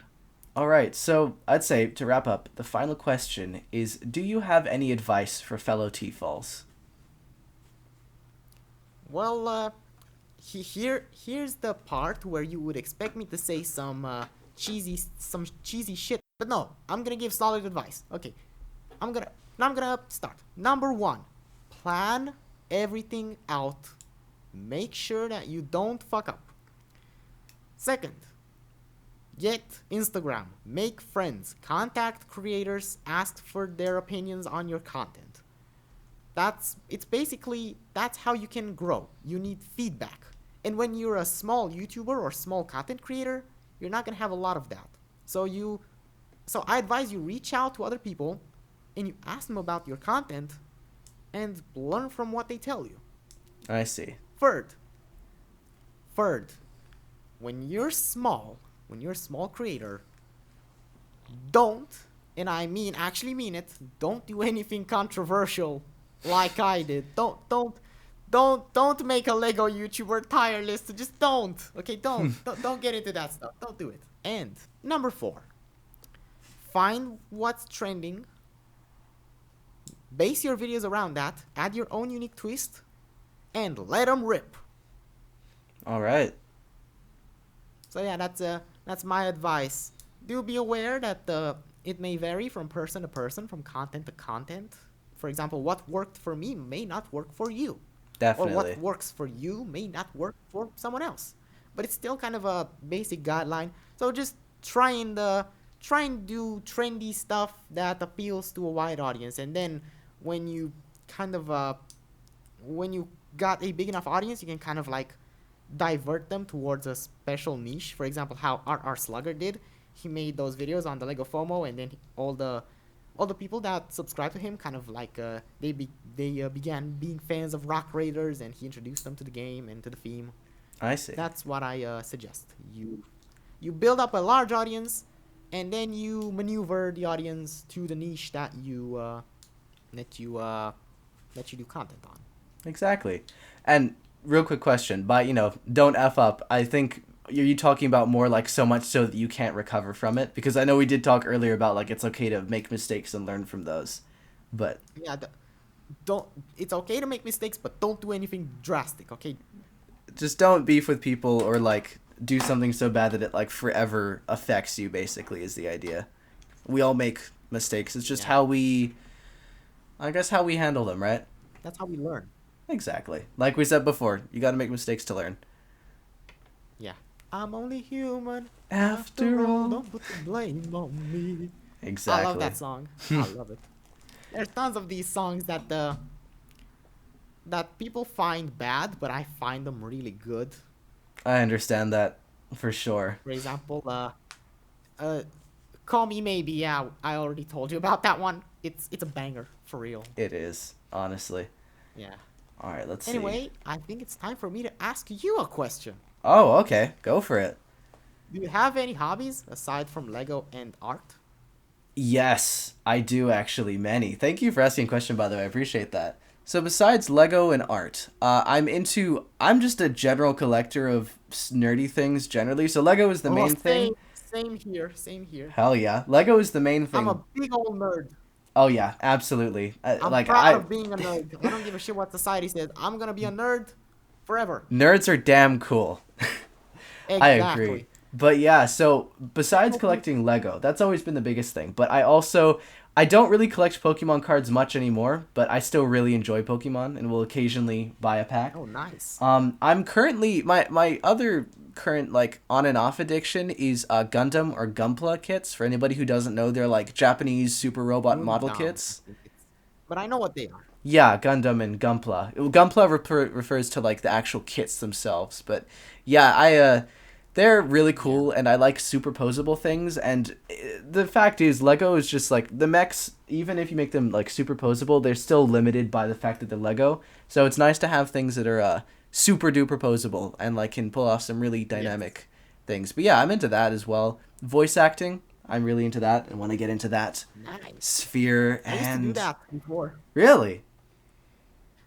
All right. So, I'd say to wrap up, the final question is do you have any advice for fellow TFOLs? Well, here's the part where you would expect me to say some cheesy shit, but no, I'm gonna give solid advice. Okay, I'm gonna start. Number one, plan everything out. Make sure that you don't fuck up. Second, get Instagram, make friends, contact creators, ask for their opinions on your content. That's how you can grow. You need feedback. And when you're a small YouTuber or small content creator, you're not going to have a lot of that. So I advise you reach out to other people and you ask them about your content and learn from what they tell you. I see. Third, third, when you're small, when you're a small creator, don't, and I mean actually mean it, don't do anything controversial like I did. Don't make a Lego YouTuber tier list. Just don't. Okay, don't get into that stuff. Don't do it. And number 4, find what's trending, base your videos around that, add your own unique twist, and let them rip. All right. So yeah, that's my advice. Do be aware that it may vary from person to person, from content to content. For example, what worked for me may not work for you. Or Definitely. what works for you may not work for someone else. But it's still kind of a basic guideline. So just try and do trendy stuff that appeals to a wide audience, and then when you kind of when you got a big enough audience, you can kind of like divert them towards a special niche. For example, how R Slugger did. He made those videos on the Lego FOMO, and then all the people that subscribed to him kind of like they began being fans of Rock Raiders, and he introduced them to the game and to the theme. I see. That's what I suggest. You build up a large audience, and then you maneuver the audience to the niche that you do content on. Exactly. And real quick question, but don't F up. I think are you talking about more like so much so that you can't recover from it? Because I know we did talk earlier about like it's okay to make mistakes and learn from those. But Yeah, don't. It's okay to make mistakes, but don't do anything drastic. Okay. just don't beef with people or like do something so bad that it like forever affects you, basically, is the idea. We all make mistakes. It's just Yeah. how we handle them, right? That's how we learn. Exactly. Like we said before, you got to make mistakes to learn. Yeah. I'm only human. After all. Don't put the blame on me. Exactly. I love that song. I love it. There's tons of these songs that people find bad, but I find them really good. I understand that for sure. For example, Call Me Maybe. Yeah, I already told you about that one. It's a banger for real. It is, honestly. Yeah. All right, let's see. Anyway, I think it's time for me to ask you a question. Oh, okay. Go for it. Do you have any hobbies aside from Lego and art? Yes, I do actually. Many. Thank you for asking a question, by the way. I appreciate that. So besides Lego and art, I'm just a general collector of nerdy things generally. So Lego is the main thing. Same here. Same here. Hell yeah. Lego is the main thing. I'm a big old nerd. Oh yeah, absolutely. I'm proud of being a nerd. I don't give a shit what society says. I'm gonna be a nerd forever. Nerds are damn cool. Exactly. I agree. But yeah, so besides collecting Lego, that's always been the biggest thing. But I don't really collect Pokemon cards much anymore, but I still really enjoy Pokemon and will occasionally buy a pack. Oh, nice. I'm currently my other current like on and off addiction is Gundam or Gunpla kits. For anybody who doesn't know, they're like Japanese super robot model No. kits. But I know what they are. Yeah, Gundam and Gunpla. Gunpla refers to like the actual kits themselves, but yeah, they're really cool, and I like superposable things. And the fact is, Lego is just like the mechs. Even if you make them like superposable, they're still limited by the fact that they're Lego. So it's nice to have things that are super duper posable and like can pull off some really dynamic things. But yeah, I'm into that as well. Voice acting, I'm really into that and want to get into that Nice. sphere. I used to And do that before. really.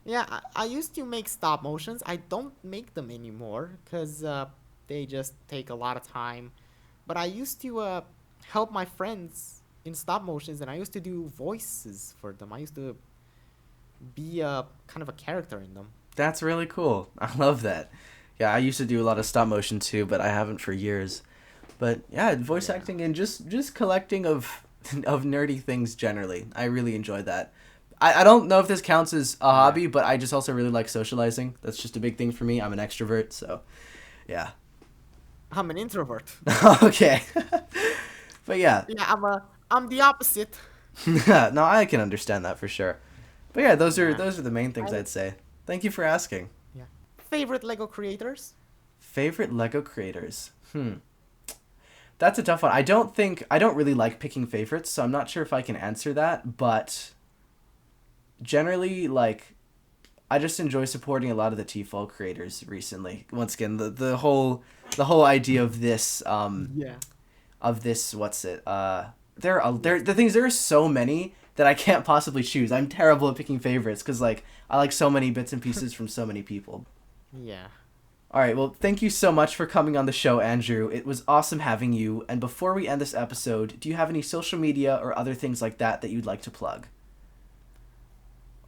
Yeah, I used to make stop motions. I don't make them anymore because they just take a lot of time. But I used to help my friends in stop motions, and I used to do voices for them. I used to be kind of a character in them. That's really cool. I love that. Yeah, I used to do a lot of stop motion too, but I haven't for years. But yeah, voice acting and just collecting of nerdy things generally. I really enjoy that. I don't know if this counts as a hobby, but I just also really like socializing. That's just a big thing for me. I'm an extrovert, so yeah. I'm an introvert. Okay. But yeah. Yeah, I'm the opposite. No, I can understand that for sure. But yeah, those are the main things I'd say. Thank you for asking. Yeah. Favorite Lego creators? Favorite Lego creators? That's a tough one. I don't really like picking favorites, so I'm not sure if I can answer that, but generally, like, I just enjoy supporting a lot of the TFOL creators recently. Once again, the whole idea of this what's it? There are so many that I can't possibly choose. I'm terrible at picking favorites because like I like so many bits and pieces from so many people. Yeah. All right, well, thank you so much for coming on the show, Andrew. It was awesome having you. And before we end this episode, do you have any social media or other things like that you'd like to plug?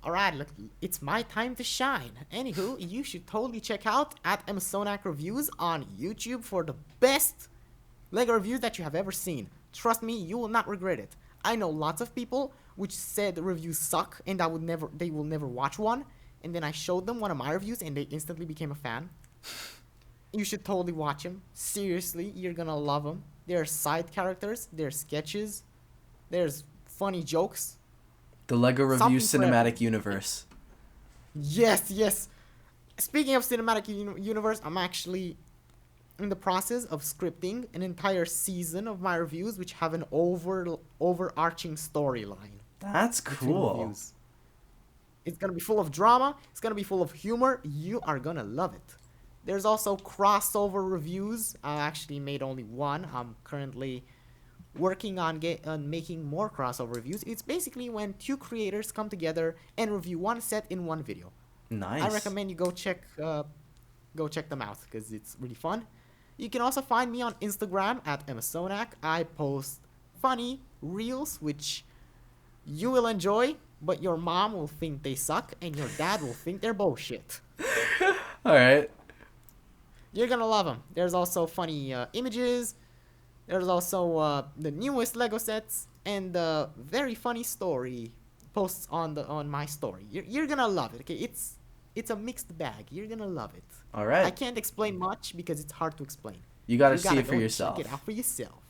Alright, look, it's my time to shine. Anywho, you should totally check out at Emersonac Reviews on YouTube for the best LEGO reviews that you have ever seen. Trust me, you will not regret it. I know lots of people which said the reviews suck and they will never watch one. And then I showed them one of my reviews and they instantly became a fan. You should totally watch them. Seriously, you're gonna love them. There are side characters, there's sketches, there's funny jokes. The LEGO Review Something Cinematic Universe. Yes. Speaking of cinematic universe, I'm actually in the process of scripting an entire season of my reviews, which have an overarching storyline. That's cool. Reviews. It's gonna be full of drama. It's gonna be full of humor. You are gonna love it. There's also crossover reviews. I actually made only one. I'm currently working on making more crossover reviews. It's basically when two creators come together and review one set in one video. Nice. I recommend you go check them out because it's really fun. You can also find me on Instagram at Emersonac. I post funny reels which you will enjoy, but your mom will think they suck and your dad will think they're bullshit. All right. You're gonna love them. There's also funny images. There's also the newest LEGO sets and the very funny story posts on my story. You're gonna love it. Okay, it's a mixed bag. You're gonna love it. All right. I can't explain much because it's hard to explain. You gotta see it for yourself. Check it out for yourself.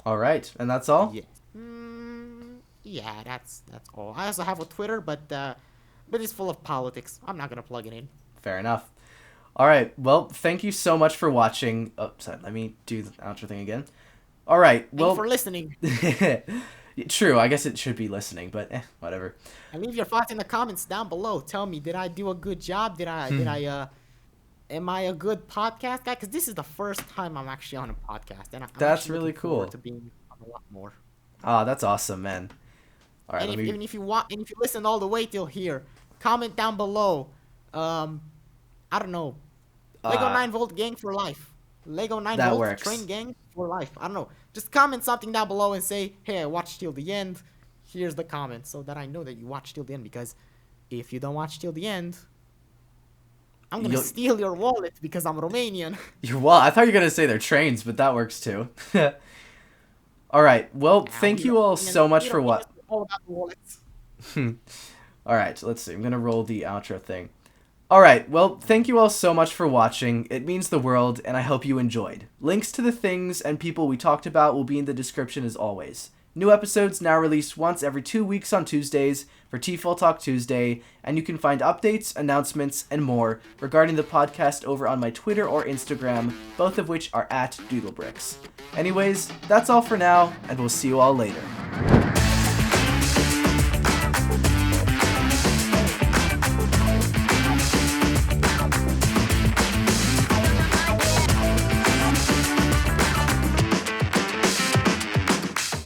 All right, and that's all. Yes. Yeah, that's all. I also have a Twitter, but it's full of politics. I'm not gonna plug it in. Fair enough. All right. Well, thank you so much for watching. Oh, sorry. Let me do the outro thing again. All right. Well, thank you for listening. True. I guess it should be listening, but whatever. And leave your thoughts in the comments down below. Tell me, did I do a good job? Am I a good podcast guy? Because this is the first time I'm actually on a podcast, and that's really cool. To being on a lot more. Ah, that's awesome, man. All right. And even if you listen all the way till here, comment down below. I don't know. Lego 9-volt gang for life. Lego 9-volt train gang for life. I don't know. Just comment something down below and say, hey, I watched till the end. Here's the comment so that I know that you watched till the end. Because if you don't watch till the end, I'm going to steal your wallet because I'm Romanian. Your wallet? I thought you were going to say they're trains, but that works too. All right. Well, thank you all so much for what. All about the wallets. All right. Let's see. I'm going to roll the outro thing. Alright, well, thank you all so much for watching. It means the world, and I hope you enjoyed. Links to the things and people we talked about will be in the description as always. New episodes now released once every 2 weeks on Tuesdays for TFOL Talk Tuesday, and you can find updates, announcements, and more regarding the podcast over on my Twitter or Instagram, both of which are at Doodlebricks. Anyways, that's all for now, and we'll see you all later.